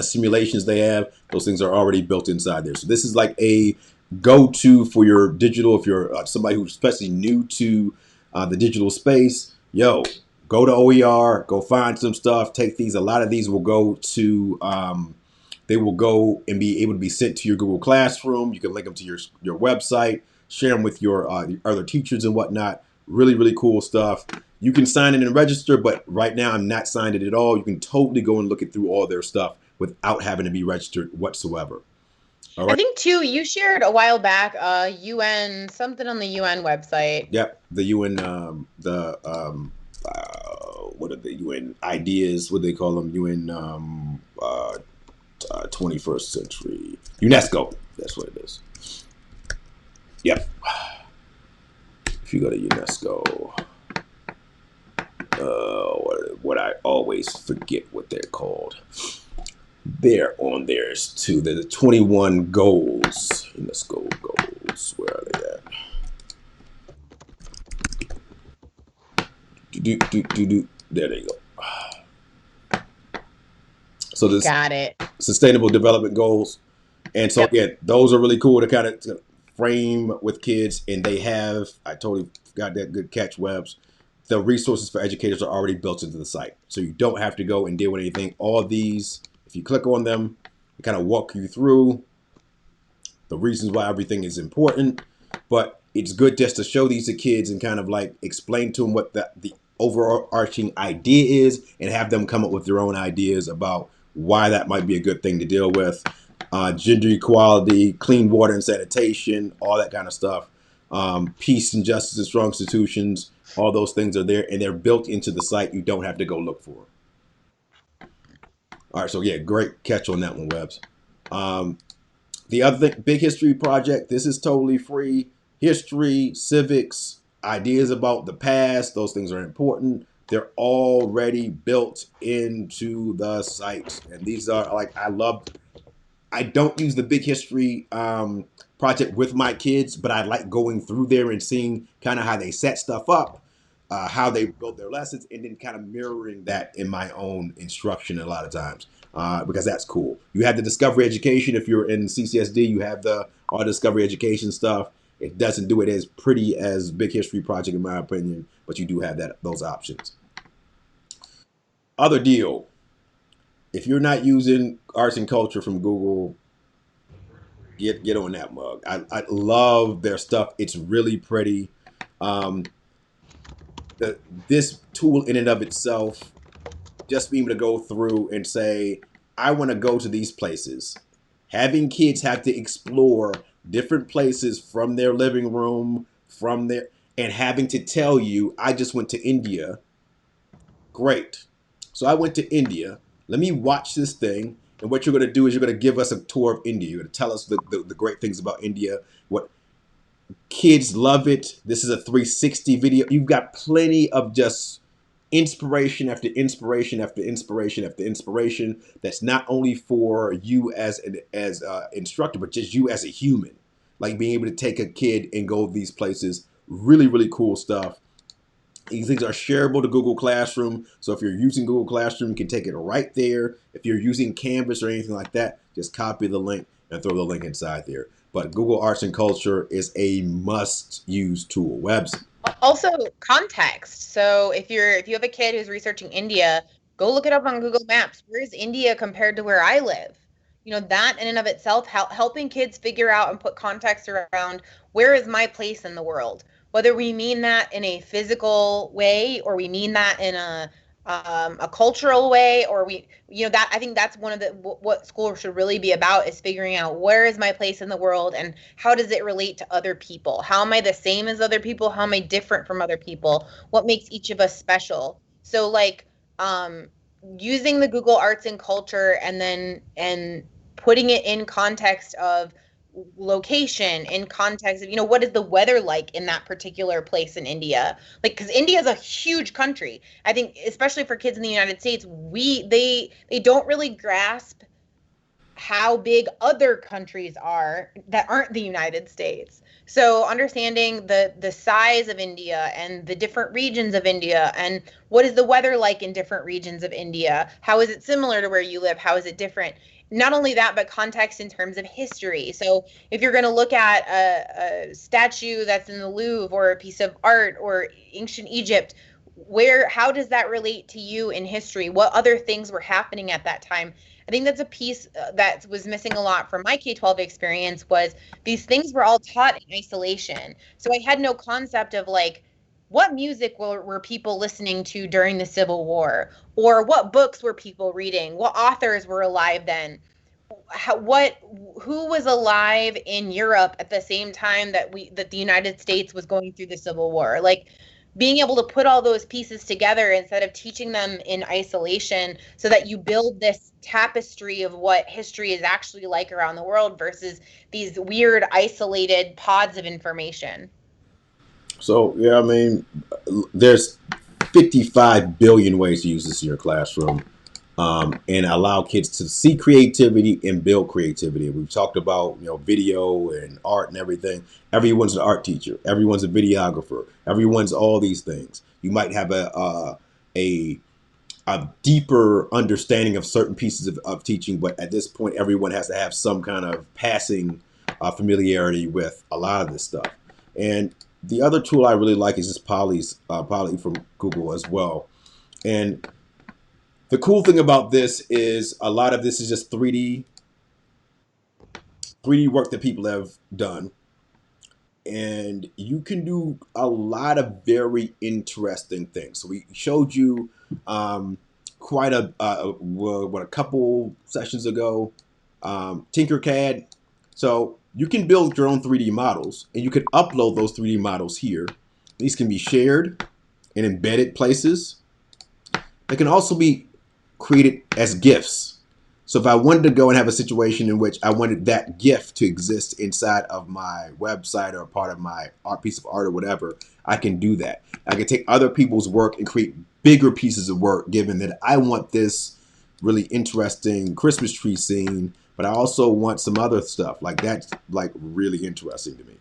simulations they have, those things are already built inside there. So this is like a go-to for your digital. If you're somebody who's especially new to the digital space, yo, go to OER, go find some stuff, take these. A lot of these will go to they will go and be able to be sent to your Google Classroom. You can link them to your website, share them with your other teachers and whatnot. Really, really cool stuff. You can sign in and register, but right now I'm not signed in at all. You can totally go and look it through all their stuff without having to be registered whatsoever. All I right. think too, you shared a while back UN something on the UN website. Yep. The UN, what are the UN ideas? What do they call them? UN 21st century UNESCO. That's what it is. Yep. If you go to UNESCO, what I always forget what they're called. They're on theirs too. They're the 21 goals. UNESCO goals. Where are they at? There they go. So this Got it. sustainable development goals. And so Yep. again, those are really cool to kind of frame with kids. And they have, I totally got that good catch, Webs. The resources for educators are already built into the site. So you don't have to go and deal with anything. All of these, if you click on them, they kind of walk you through the reasons why everything is important. But it's good just to show these to kids and kind of like explain to them what the overarching idea is, and have them come up with their own ideas about why that might be a good thing to deal with. Gender equality, clean water and sanitation, all that kind of stuff. Peace and justice and strong institutions, all those things are there, and they're built into the site. You don't have to go look for them. All right, so yeah, great catch on that one, Webs. Um, the other thing, big history project. This is totally free. History, civics, ideas about the past. Those things are important. They're already built into the site, and these are like I love. I don't use the big history project with my kids, but I like going through there and seeing kind of how they set stuff up, how they build their lessons, and then kind of mirroring that in my own instruction a lot of times. Because that's cool. You have the discovery education. If you're in CCSD, you have the all discovery education stuff. It doesn't do it as pretty as big history project, in my opinion, but you do have those options. Other deal. If you're not using arts and culture from Google, get on that mug. I love their stuff. It's really pretty. Um, this tool in and of itself, just being able to go through and say, I want to go to these places. Having kids have to explore different places from their living room, from their, and having to tell you, I just went to India. Great. So I went to India. Let me watch this thing. And what you're going to do is you're going to give us a tour of India. You're going to tell us the great things about India. What kids love it. This is a 360 video. You've got plenty of just inspiration after inspiration after inspiration after inspiration. That's not only for you as an instructor, but just you as a human. Like being able to take a kid and go these places. Really, really cool stuff. These things are shareable to Google Classroom. So if you're using Google Classroom, you can take it right there. If you're using Canvas or anything like that, just copy the link and throw the link inside there. But Google Arts and Culture is a must-use tool. Webs. Also context. So if you have a kid who's researching India, go look it up on Google Maps. Where is India compared to where I live? You know, that in and of itself, helping kids figure out and put context around where is my place in the world. Whether we mean that in a physical way or we mean that in a cultural way, or we, that I think that's one of the what school should really be about, is figuring out where is my place in the world and how does it relate to other people? How am I the same as other people? How am I different from other people? What makes each of us special? So like um using the Google Arts and Culture, and putting it in context of location, in context of, what is the weather like in that particular place in India, like, because India is a huge country. I think especially for kids in the United States, they don't really grasp how big other countries are that aren't the United States. So understanding the size of India and the different regions of India, and what is the weather like in different regions of India? How is it similar to where you live? How is it different? Not only that, but context in terms of history. So if you're going to look at a statue that's in the Louvre, or a piece of art, or ancient Egypt, how does that relate to you in history? What other things were happening at that time? I think that's a piece that was missing a lot from my K-12 experience, was these things were all taught in isolation. So I had no concept of, like, what music were people listening to during the Civil War, or what books were people reading, what authors were alive then, who was alive in Europe at the same time that the United States was going through the Civil War. Like, being able to put all those pieces together instead of teaching them in isolation, so that you build this tapestry of what history is actually like around the world, versus these weird isolated pods of information. So yeah, I mean, there's 55 billion ways to use this in your classroom, and allow kids to see creativity and build creativity. We've talked about video and art and everything. Everyone's an art teacher. Everyone's a videographer. Everyone's all these things. You might have a a deeper understanding of certain pieces of teaching, but at this point, everyone has to have some kind of passing familiarity with a lot of this stuff. And the other tool I really like is just Poly from Google as well. And the cool thing about this is a lot of this is just 3D work that people have done, and you can do a lot of very interesting things. So we showed you quite a couple sessions ago, Tinkercad. So you can build your own 3D models, and you can upload those 3D models here. These can be shared and embedded places. They can also be created as GIFs. So if I wanted to go and have a situation in which I wanted that GIF to exist inside of my website or part of my art piece of art or whatever, I can do that. I can take other people's work and create bigger pieces of work, given that I want this really interesting Christmas tree scene, but I also want some other stuff. Like that's like really interesting to me.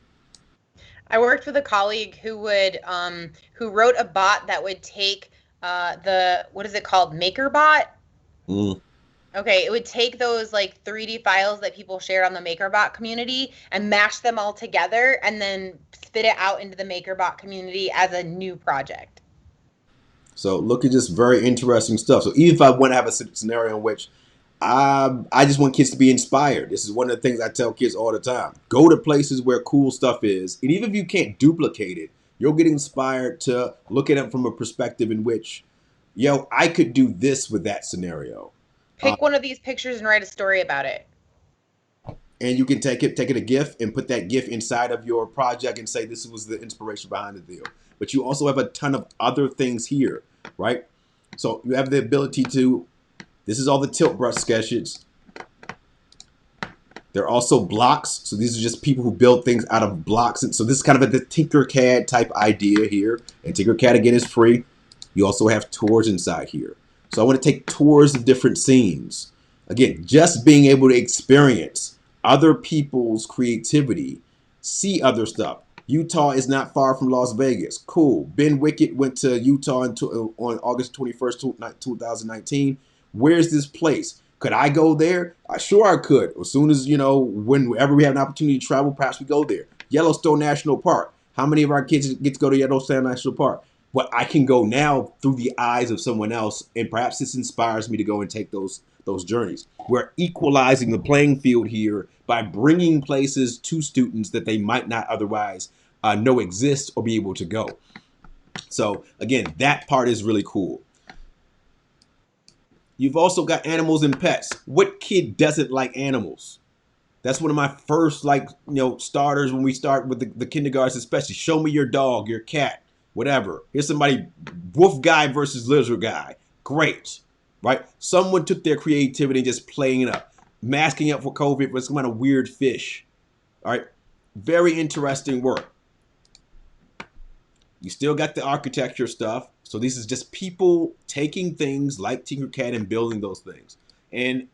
I worked with a colleague who wrote a bot that would take the what is it called, MakerBot. Mm. Okay, it would take those like 3D files that people shared on the MakerBot community and mash them all together, and then spit it out into the MakerBot community as a new project. So look at just very interesting stuff. So even if I want to have a scenario in which I just want kids to be inspired. This is one of the things I tell kids all the time. Go to places where cool stuff is, and even if you can't duplicate it, you'll get inspired to look at it from a perspective in which, I could do this with that scenario. Uh, Pick one of these pictures and write a story about it. and you can take it a GIF and put that GIF inside of your project and say this was the inspiration behind the deal. But you also have a ton of other things here, right? So you have the ability to. This is all the tilt brush sketches. There are also blocks. So these are just people who build things out of blocks. And so this is kind of the Tinkercad type idea here. And Tinkercad, again, is free. You also have tours inside here. So I want to take tours of different scenes. Again, just being able to experience other people's creativity, see other stuff. Utah is not far from Las Vegas. Cool. Ben Wickett went to Utah on August 21st, 2019. Where's this place? Could I go there? Sure, I could. As soon as, whenever we have an opportunity to travel, perhaps we go there. Yellowstone National Park. How many of our kids get to go to Yellowstone National Park? But I can go now through the eyes of someone else, and perhaps this inspires me to go and take those journeys. We're equalizing the playing field here by bringing places to students that they might not otherwise know exist or be able to go. So again, that part is really cool. You've also got animals and pets. What kid doesn't like animals? That's one of my first starters when we start with the kindergartens, especially. Show me your dog, your cat, whatever. Here's somebody, wolf guy versus lizard guy. Great, right? Someone took their creativity and just playing it up, masking up for COVID with some kind of weird fish. All right, very interesting work. You still got the architecture stuff. So this is just people taking things like Tinkercad and building those things. And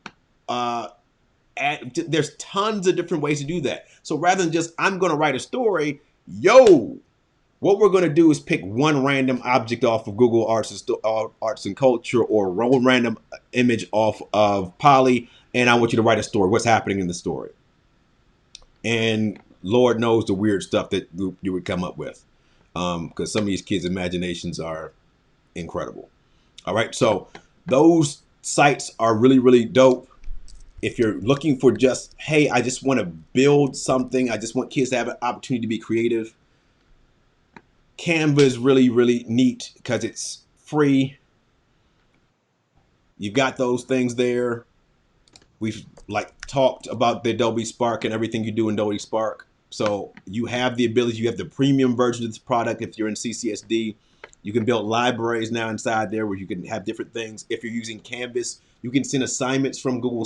there's tons of different ways to do that. So rather than just, I'm going to write a story, what we're going to do is pick one random object off of Google Arts and Culture, or one random image off of Poly, and I want you to write a story. What's happening in the story? And Lord knows the weird stuff that you would come up with, because some of these kids' imaginations are incredible. All right, so those sites are really, really dope. If you're looking for just, hey, I just want to build something, I just want kids to have an opportunity to be creative, Canva is really, really neat because it's free. You've got those things there. We've talked about the Adobe Spark and everything you do in Adobe Spark. So you have the ability, you have the premium version of this product. If you're in CCSD, you can build libraries now inside there where you can have different things. If you're using Canvas, you can send assignments from for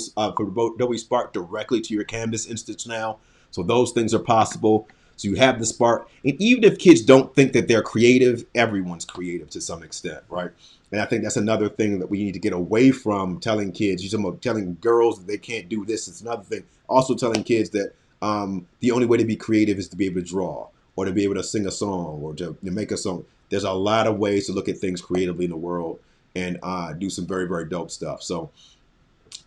Adobe Spark directly to your Canvas instance now. So those things are possible. So you have the spark. And even if kids don't think that they're creative, everyone's creative to some extent, right? And I think that's another thing that we need to get away from telling kids. You're talking about telling girls that they can't do this. It's another thing. Also telling kids that the only way to be creative is to be able to draw, or to be able to sing a song, or to make a song. There's a lot of ways to look at things creatively in the world and do some very, very dope stuff. So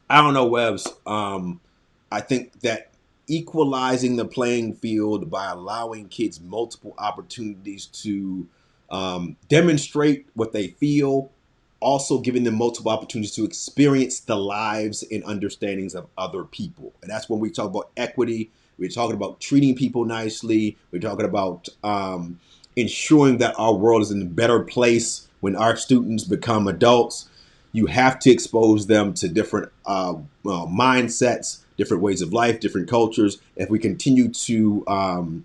I don't know, Webbs. I think that equalizing the playing field by allowing kids multiple opportunities to demonstrate what they feel, also giving them multiple opportunities to experience the lives and understandings of other people. And that's when we talk about equity. We're talking about treating people nicely. We're talking about ensuring that our world is in a better place when our students become adults. You have to expose them to different mindsets, different ways of life, different cultures. If we continue to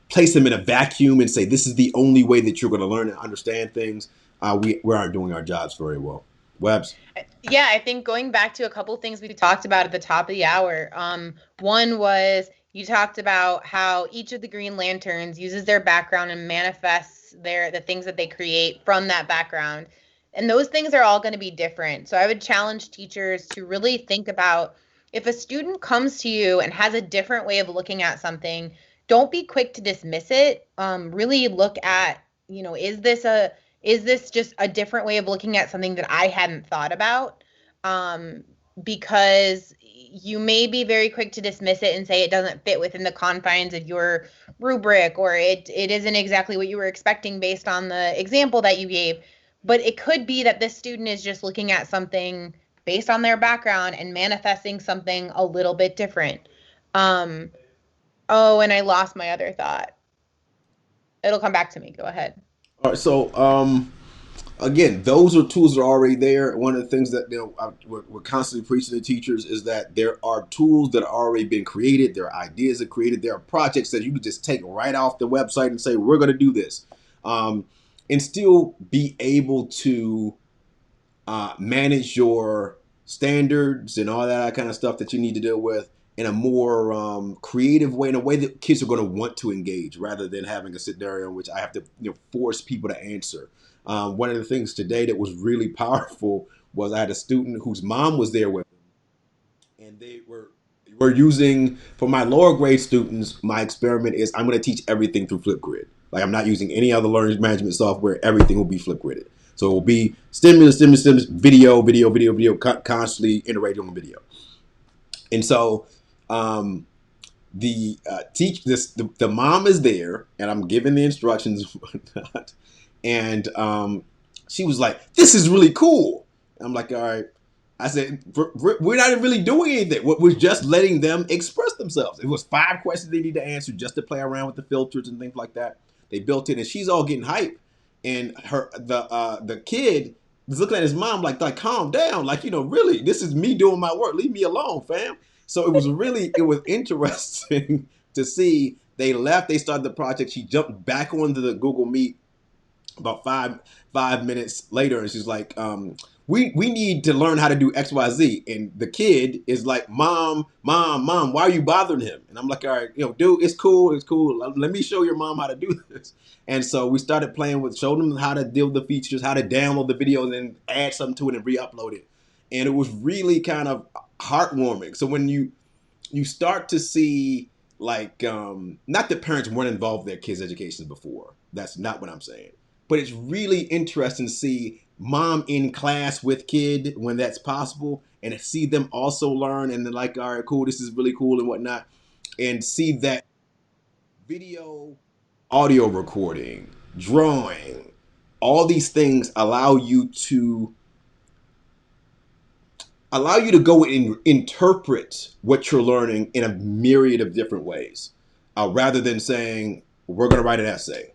place them in a vacuum and say this is the only way that you're going to learn and understand things, we aren't doing our jobs very well. Webbs? Yeah, I think going back to a couple things we talked about at the top of the hour. One was you talked about how each of the Green Lanterns uses their background and manifests the things that they create from that background. And those things are all going to be different. So I would challenge teachers to really think about, if a student comes to you and has a different way of looking at something, don't be quick to dismiss it. Really look at, is this just a different way of looking at something that I hadn't thought about? Because you may be very quick to dismiss it and say it doesn't fit within the confines of your rubric, or it isn't exactly what you were expecting based on the example that you gave. But it could be that this student is just looking at something based on their background and manifesting something a little bit different. Oh, and I lost my other thought. It'll come back to me. Go ahead. All right, so again, those are tools that are already there. One of the things that we're constantly preaching to teachers is that there are tools that are already been created. There are ideas that are created. There are projects that you can just take right off the website and say, we're going to do this. And still be able to manage your standards and all that kind of stuff that you need to deal with in a more creative way, in a way that kids are going to want to engage, rather than having a scenario in which I have to force people to answer. One of the things today that was really powerful was I had a student whose mom was there with him, and they were using, for my lower grade students, my experiment is I'm going to teach everything through Flipgrid. Like, I'm not using any other learning management software. Everything will be Flipgrided. So it will be stimulus, video, constantly iterating on video. And so the mom is there, and I'm giving the instructions and whatnot. And she was like, "This is really cool." I'm like, "All right." I said, "We're not really doing anything. We're just letting them express themselves." It was 5 questions they need to answer just to play around with the filters and things like that. They built it, and she's all getting hype. And the kid was looking at his mom like calm down, like, really, this is me doing my work. Leave me alone, fam. So it was interesting to see. They left. They started the project. She jumped back onto the Google Meet about five minutes later, and she's like, we need to learn how to do XYZ. And the kid is like, mom, why are you bothering him? And I'm like, all right, dude, it's cool. Let me show your mom how to do this. And so we started playing with, showed them how to deal with the features, how to download the video, and then add something to it and re-upload it. And it was really kind of heartwarming. So when you start to see, like, not that parents weren't involved in their kids' education before. That's not what I'm saying. But it's really interesting to see mom in class with kid when that's possible, and to see them also learn, and then like, all right, cool, this is really cool and whatnot, and see that video, audio recording, drawing, all these things allow you to go and interpret what you're learning in a myriad of different ways, rather than saying, we're going to write an essay.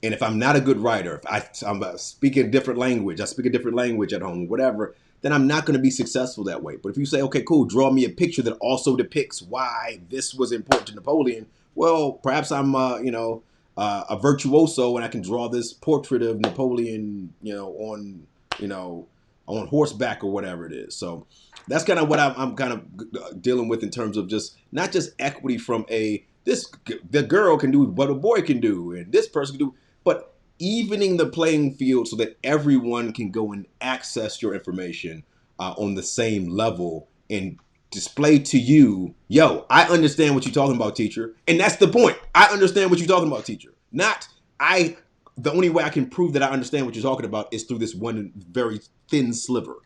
And if I'm not a good writer, if I'm speaking a different language, I speak a different language at home, whatever, then I'm not going to be successful that way. But if you say, okay, cool, draw me a picture that also depicts why this was important to Napoleon, well, perhaps I'm, a virtuoso, and I can draw this portrait of Napoleon, you know, on horseback or whatever it is. So that's kind of what I'm kind of dealing with in terms of just not just equity from the girl can do what a boy can do, and this person can do, but evening the playing field so that everyone can go and access your information on the same level and display to you, yo, I understand what you're talking about, teacher. And that's the point. I understand what you're talking about, teacher. Not I the only way I can prove that I understand what you're talking about is through this one very thin sliver.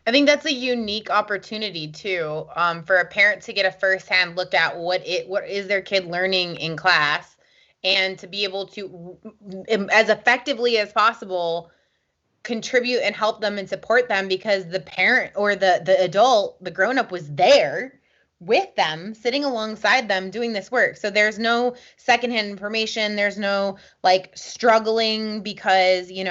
I think that's a unique opportunity too, for a parent to get a firsthand look at what is their kid learning in class, and to be able to, as effectively as possible, contribute and help them and support them, because the parent or the adult, the grown up, was there with them, sitting alongside them doing this work. So there's no secondhand information. There's no like struggling because you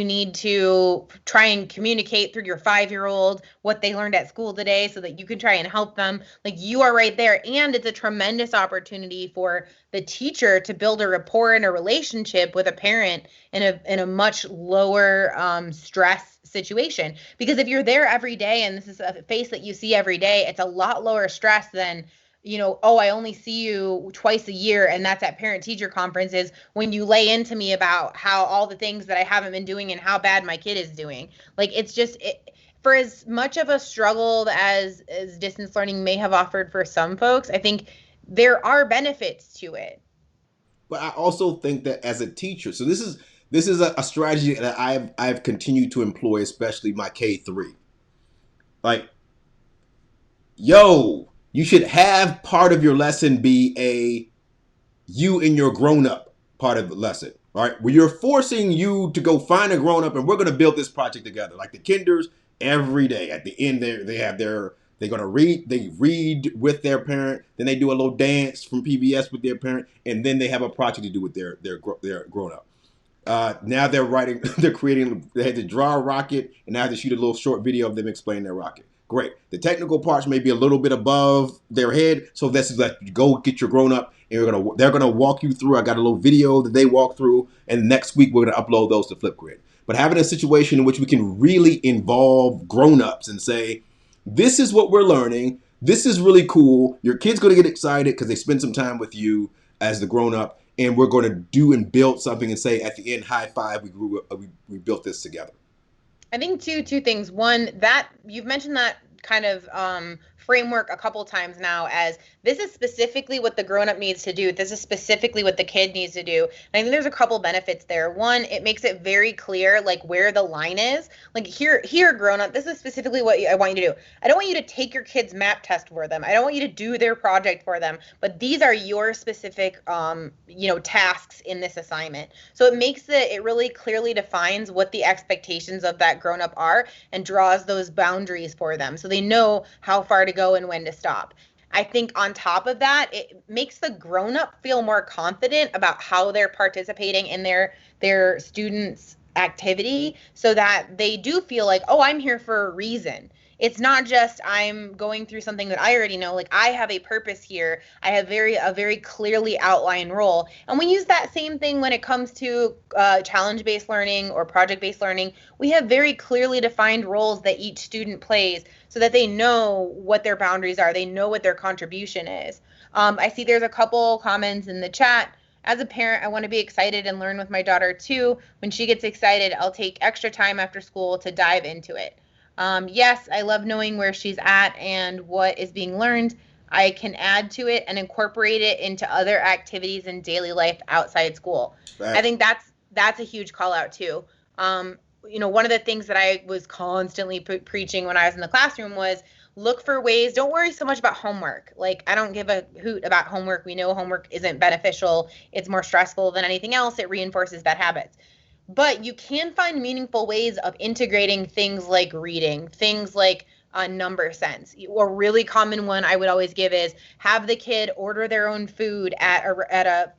need to try and communicate through your 5-year-old what they learned at school today so that you can try and help them. Like, you are right there, and it's a tremendous opportunity for the teacher to build a rapport and a relationship with a parent in a much lower stress situation. Because if you're there every day and this is a face that you see every day, it's a lot lower stress than, oh, I only see you twice a year, and that's at parent teacher conferences when you lay into me about how all the things that I haven't been doing and how bad my kid is doing. Like, it's just for as much of a struggle as distance learning may have offered for some folks, I think there are benefits to it. But I also think that as a teacher, so this is a strategy that I've continued to employ, especially my K3. Like, yo, you should have part of your lesson be a you and your grown up part of the lesson, right? Where you're forcing you to go find a grown up and we're going to build this project together. Like the kinders, every day at the end, they're going to read with their parent, then they do a little dance from PBS with their parent, and then they have a project to do with their grown up. Now they're writing, they're creating, they had to draw a rocket, and now have to shoot a little short video of them explaining their rocket. Great. The technical parts may be a little bit above their head, so this is like, go get your grown up, and they're gonna walk you through. I got a little video that they walk through, and next week we're gonna upload those to Flipgrid. But having a situation in which we can really involve grown ups and say, this is what we're learning. This is really cool. Your kid's gonna get excited because they spend some time with you as the grown up, and we're going to do and build something and say at the end, high five, we built this together. I think two things. One, that you've mentioned that kind of framework a couple times now, as this is specifically what the grown up needs to do. This is specifically what the kid needs to do. And I think there's a couple benefits there. One, it makes it very clear like where the line is. Like, here, grown up, this is specifically what I want you to do. I don't want you to take your kid's map test for them. I don't want you to do their project for them. But these are your specific tasks in this assignment. So it really clearly defines what the expectations of that grown up are, and draws those boundaries for them so they know how far to go and when to stop. I think on top of that, it makes the grown up feel more confident about how they're participating in their students' activity, so that they do feel like, oh, I'm here for a reason. It's not just I'm going through something that I already know. Like, I have a purpose here. I have a very clearly outlined role. And we use that same thing when it comes to challenge based learning or project based learning. We have very clearly defined roles that each student plays, so that they know what their boundaries are. They know what their contribution is. I see there's a couple comments in the chat. As a parent, I want to be excited and learn with my daughter too. When she gets excited, I'll take extra time after school to dive into it. Yes, I love knowing where she's at and what is being learned. I can add to it and incorporate it into other activities in daily life outside school. I Facts. think that's a huge call out too. One of the things that I was constantly preaching when I was in the classroom was look for ways. Don't worry so much about homework. Like, I don't give a hoot about homework. We know homework isn't beneficial. It's more stressful than anything else. It reinforces bad habits. But you can find meaningful ways of integrating things like reading, things like number sense. A really common one I would always give is have the kid order their own food at a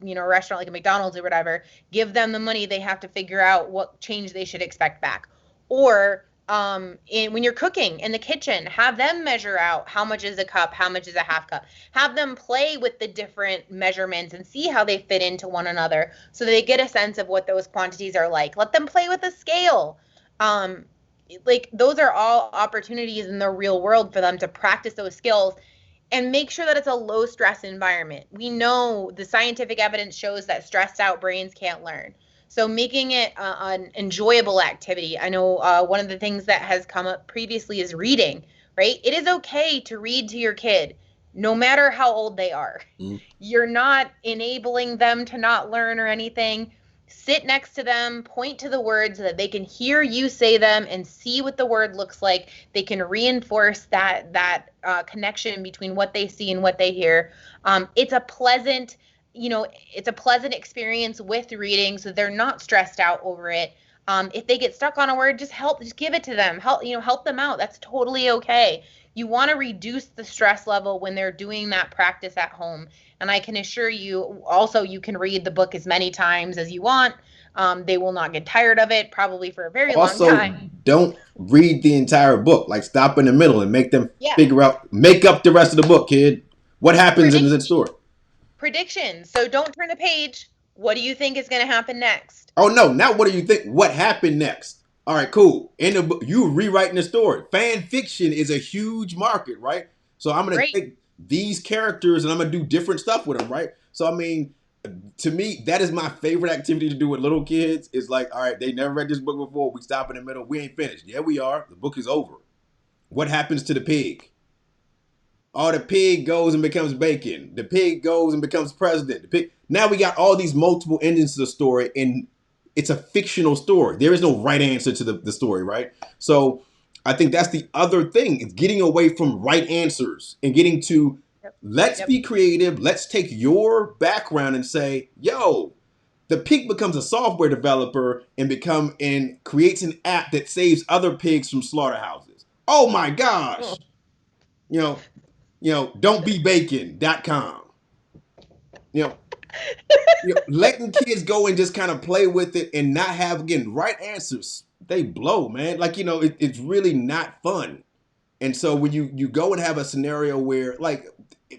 restaurant like a McDonald's or whatever. Give them the money, they have to figure out what change they should expect back. Or when you're cooking in the kitchen, have them measure out how much is a cup, how much is a half cup. Have them play with the different measurements and see how they fit into one another, so they get a sense of what those quantities are like. Let them play with a scale. Like, those are all opportunities in the real world for them to practice those skills, and make sure that it's a low stress environment. We know the scientific evidence shows that stressed out brains can't learn. So making it an enjoyable activity. I know one of the things that has come up previously is reading, right? It is okay to read to your kid, no matter how old they are. Mm. You're not enabling them to not learn or anything. Sit next to them, point to the words so that they can hear you say them and see what the word looks like. They can reinforce that connection between what they see and what they hear. It's a pleasant, it's a pleasant experience with reading, so they're not stressed out over it. If they get stuck on a word, just give it to them. Help them out. That's totally okay. You want to reduce the stress level when they're doing that practice at home. And I can assure you, also, you can read the book as many times as you want. They will not get tired of it, probably for a very long Also, time. don't read the entire book. Like, stop in the middle and make them Yeah. make up the rest of the book, kid. What happens in Predict the story? predictions. So don't turn the page. What do you think is going to happen next? Oh no! Now what do you think? What happened next? All right, cool. In the book, you rewriting the story. Fan fiction is a huge market, right? So I'm gonna Great. take these characters and I'm gonna do different stuff with them, right? So I mean, to me, that is my favorite activity to do with little kids. Is like, all right, they never read this book before. We stop in the middle. We ain't finished. Yeah, we are. The book is over. What happens to the pig? Oh, the pig goes and becomes bacon. The pig goes and becomes president. The pig. Now we got all these multiple endings to the story, and it's a fictional story. There is no right answer to the story, right? So I think that's the other thing. It's getting away from right answers and getting to Yep. let's Yep. be creative. Let's take your background and say, yo, the pig becomes a software developer and creates an app that saves other pigs from slaughterhouses. Oh my Oh. gosh. You know, don'tbebacon.com. You know, letting kids go and just kind of play with it and not have, again, right answers. They blow, man. Like, it's really not fun. And so when you go and have a scenario where, like,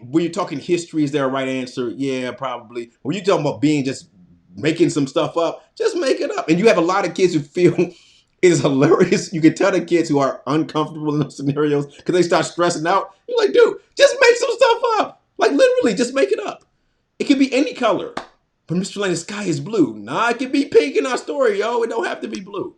when you're talking history, is there a right answer? Yeah, probably. When you're talking about being just making some stuff up, just make it up. And you have a lot of kids who feel it is hilarious. You can tell the kids who are uncomfortable in those scenarios because they start stressing out. You're like, dude, just make some stuff up. Like, literally, just make it up. It could be any color. But Mr. Lane, the sky is blue. Nah, it could be pink in our story, yo. It don't have to be blue.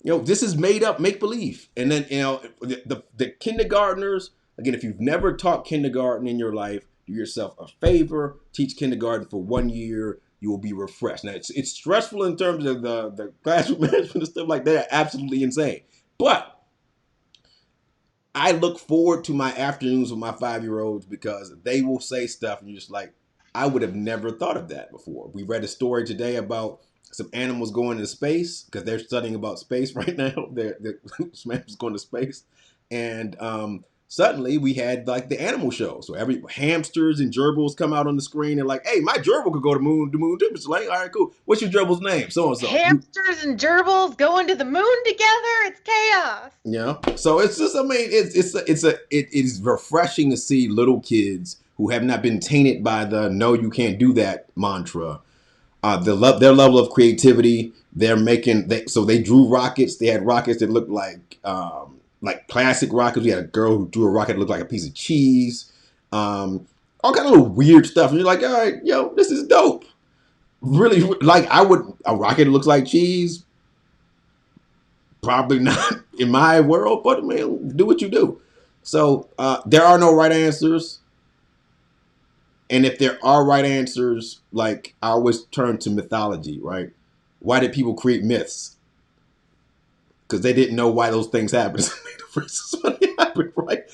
This is made up, make believe. And then, the kindergartners, again, if you've never taught kindergarten in your life, do yourself a favor, teach kindergarten for 1 year. You will be refreshed. Now, it's stressful in terms of the classroom management and stuff like that. Absolutely insane. But I look forward to my afternoons with my 5-year-olds because they will say stuff and you're just like, I would have never thought of that before. We read a story today about some animals going into space because they're studying about space right now. Some animals going to space. And suddenly we had like the animal show. So every hamsters and gerbils come out on the screen and like, hey, my gerbil could go to moon too, Mr. Lang. All right, cool. What's your gerbil's name? So and so. Hamsters and gerbils going to the moon together. It's chaos. So it's just, I mean, it is refreshing to see little kids who have not been tainted by the "no, you can't do that" mantra. Their level of creativity. So they drew rockets. They had rockets that looked like plastic rockets. We had a girl who drew a rocket that looked like a piece of cheese. All kind of little weird stuff. And you're like, all right, yo, this is dope. Really, like a rocket that looks like cheese. Probably not in my world, but man, do what you do. So there are no right answers. And if there are right answers, like I always turn to mythology, right? Why did people create myths? Because they didn't know why those things happened. Happened, right?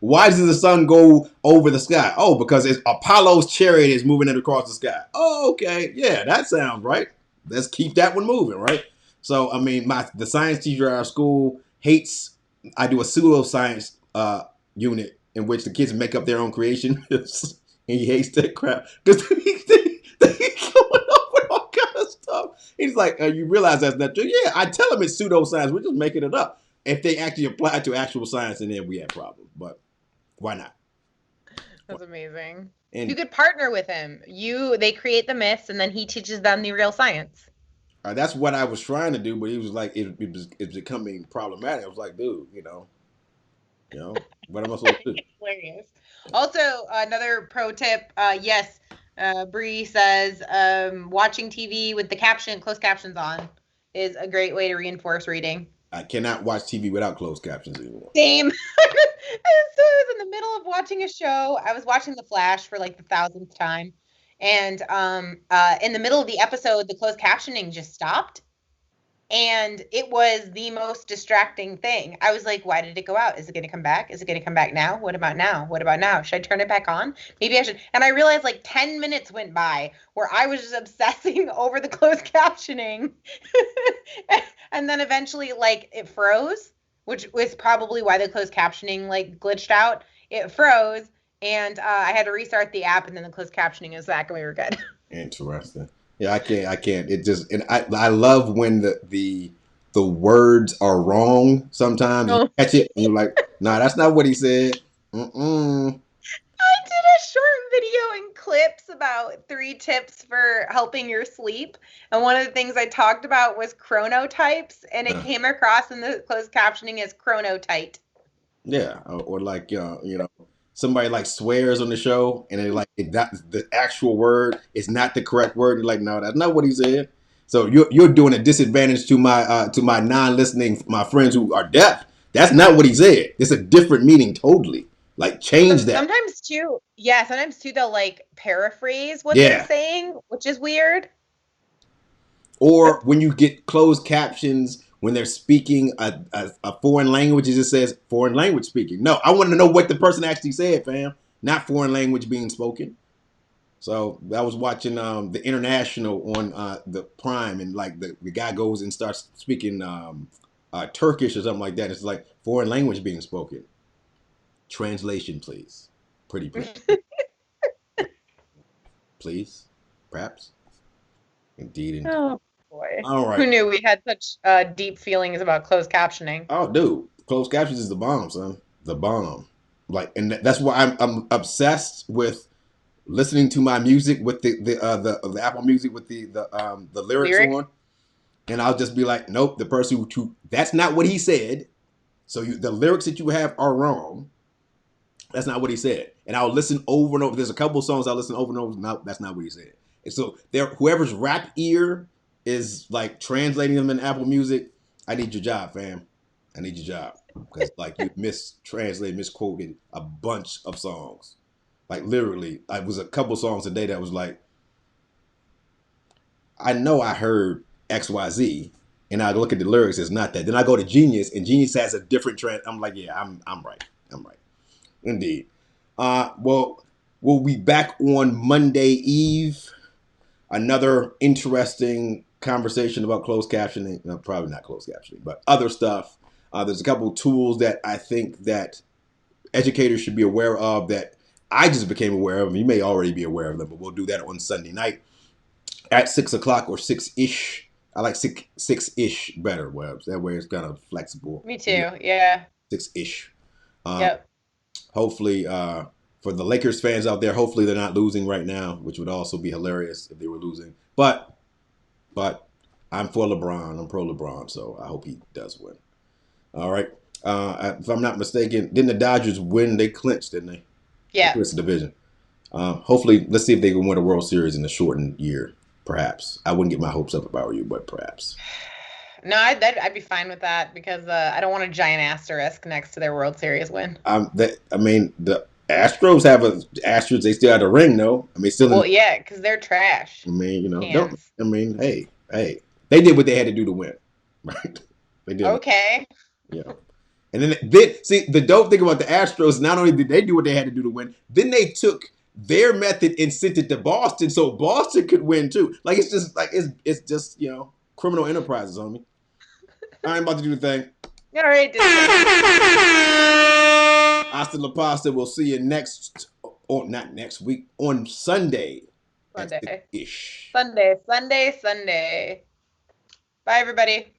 Why does the sun go over the sky? Oh, because it's Apollo's chariot is moving it across the sky. Oh, okay, yeah, that sounds right. Let's keep that one moving, right? So, I mean, the science teacher at our school hates. I do a pseudoscience unit in which the kids make up their own creation, and he hates that crap because they going up with all kind of stuff. He's like, "You realize that's not true?" Yeah, I tell them it's pseudoscience. We're just making it up. If they actually apply it to actual science, and then we have problems. But why not? That's amazing. And You could partner with him. They create the myths, and then he teaches them the real science. that's what I was trying to do, but he was like, it's becoming problematic. I was like, dude, what am I supposed to do? Hilarious. Also, another pro tip. Yes, Bree says watching TV with the closed captions on is a great way to reinforce reading. I cannot watch TV without closed captions anymore. Same. So I was in the middle of watching a show. I was watching The Flash for like the 1000th time. And in the middle of the episode, the closed captioning just stopped. And it was the most distracting thing. I was like, why did it go out? Is it going to come back? Is it going to come back now? What about now? What about now? Should I turn it back on? Maybe I should. And I realized like 10 minutes went by where I was just obsessing over the closed captioning. And then eventually like it froze, which was probably why the closed captioning like glitched out. It froze and I had to restart the app and then the closed captioning was back and we were good. Interesting. Yeah, I can't. It just, and I love when the words are wrong. Sometimes you Oh. catch it and you're like, nah, that's not what he said. Mm-mm. I did a short video and clips about 3 tips for helping your sleep. And one of the things I talked about was chronotypes, and it came across in the closed captioning as chronotype. Yeah, or like somebody like swears on the show and they like the actual word is not the correct word. You're like, no, that's not what he said. So you're doing a disadvantage to my non-listening my friends who are deaf. That's not what he said. It's a different meaning totally. Like change that. Sometimes too they'll like paraphrase what they're Yeah. saying, which is weird. Or when you get closed captions when they're speaking a foreign language, it just says foreign language speaking. No, I want to know what the person actually said, fam. Not foreign language being spoken. So I was watching the International on the Prime, and like the guy goes and starts speaking Turkish or something like that. It's like foreign language being spoken. Translation, please. Pretty please. Please, perhaps. Indeed. Oh boy. All right. Who knew we had such deep feelings about closed captioning? Oh, dude, closed captions is the bomb, son. The bomb. Like, and that's why I'm obsessed with listening to my music with the Apple Music with the lyrics on, and I'll just be like, nope, the person who that's not what he said. So the lyrics that you have are wrong. That's not what he said. And I'll listen over and over. There's a couple of songs I listen over and over. No, that's not what he said. And so whoever's rap ear is like translating them in Apple Music. I need your job, fam. I need your job because like you misquoted a bunch of songs. Like literally, it was a couple songs a day that was like, I know I heard XYZ, and I look at the lyrics, it's not that. Then I go to Genius, and Genius has a different trend. I'm like, yeah, I'm right. I'm right. Indeed. Well, we'll be back on Monday Eve. Another interesting conversation about closed captioning. No, probably not closed captioning, but other stuff. There's a couple of tools that I think that educators should be aware of that I just became aware of. You may already be aware of them, but we'll do that on Sunday night at 6 o'clock or 6 ish. I like six ish better, Webs. That way it's kind of flexible. Me too. Yeah. 6 ish. Yep. Hopefully, for the Lakers fans out there, hopefully they're not losing right now, which would also be hilarious if they were losing. But I'm for LeBron. I'm pro LeBron, so I hope he does win. All right. If I'm not mistaken, didn't the Dodgers win? They clinched, didn't they? They Yeah. clinched the division. Hopefully, let's see if they can win a World Series in a shortened year. Perhaps. I wouldn't get my hopes up if I were you, but perhaps. No, I'd be fine with that because I don't want a giant asterisk next to their World Series win. I mean, the Astros have a Astros. They still have the ring, though. I mean, still. Well, yeah, because they're trash. I mean, don't. Cans. I mean, hey, they did what they had to do to win, right? They did. Okay. Yeah. And then see the dope thing about the Astros. Not only did they do what they had to do to win, then they took their method and sent it to Boston, so Boston could win too. Like it's just like it's just criminal enterprises on me. I ain't about to do the thing. All right. Hasta la pasta. We'll see you or not next week, on Sunday. Sunday. Ish. Sunday. Bye, everybody.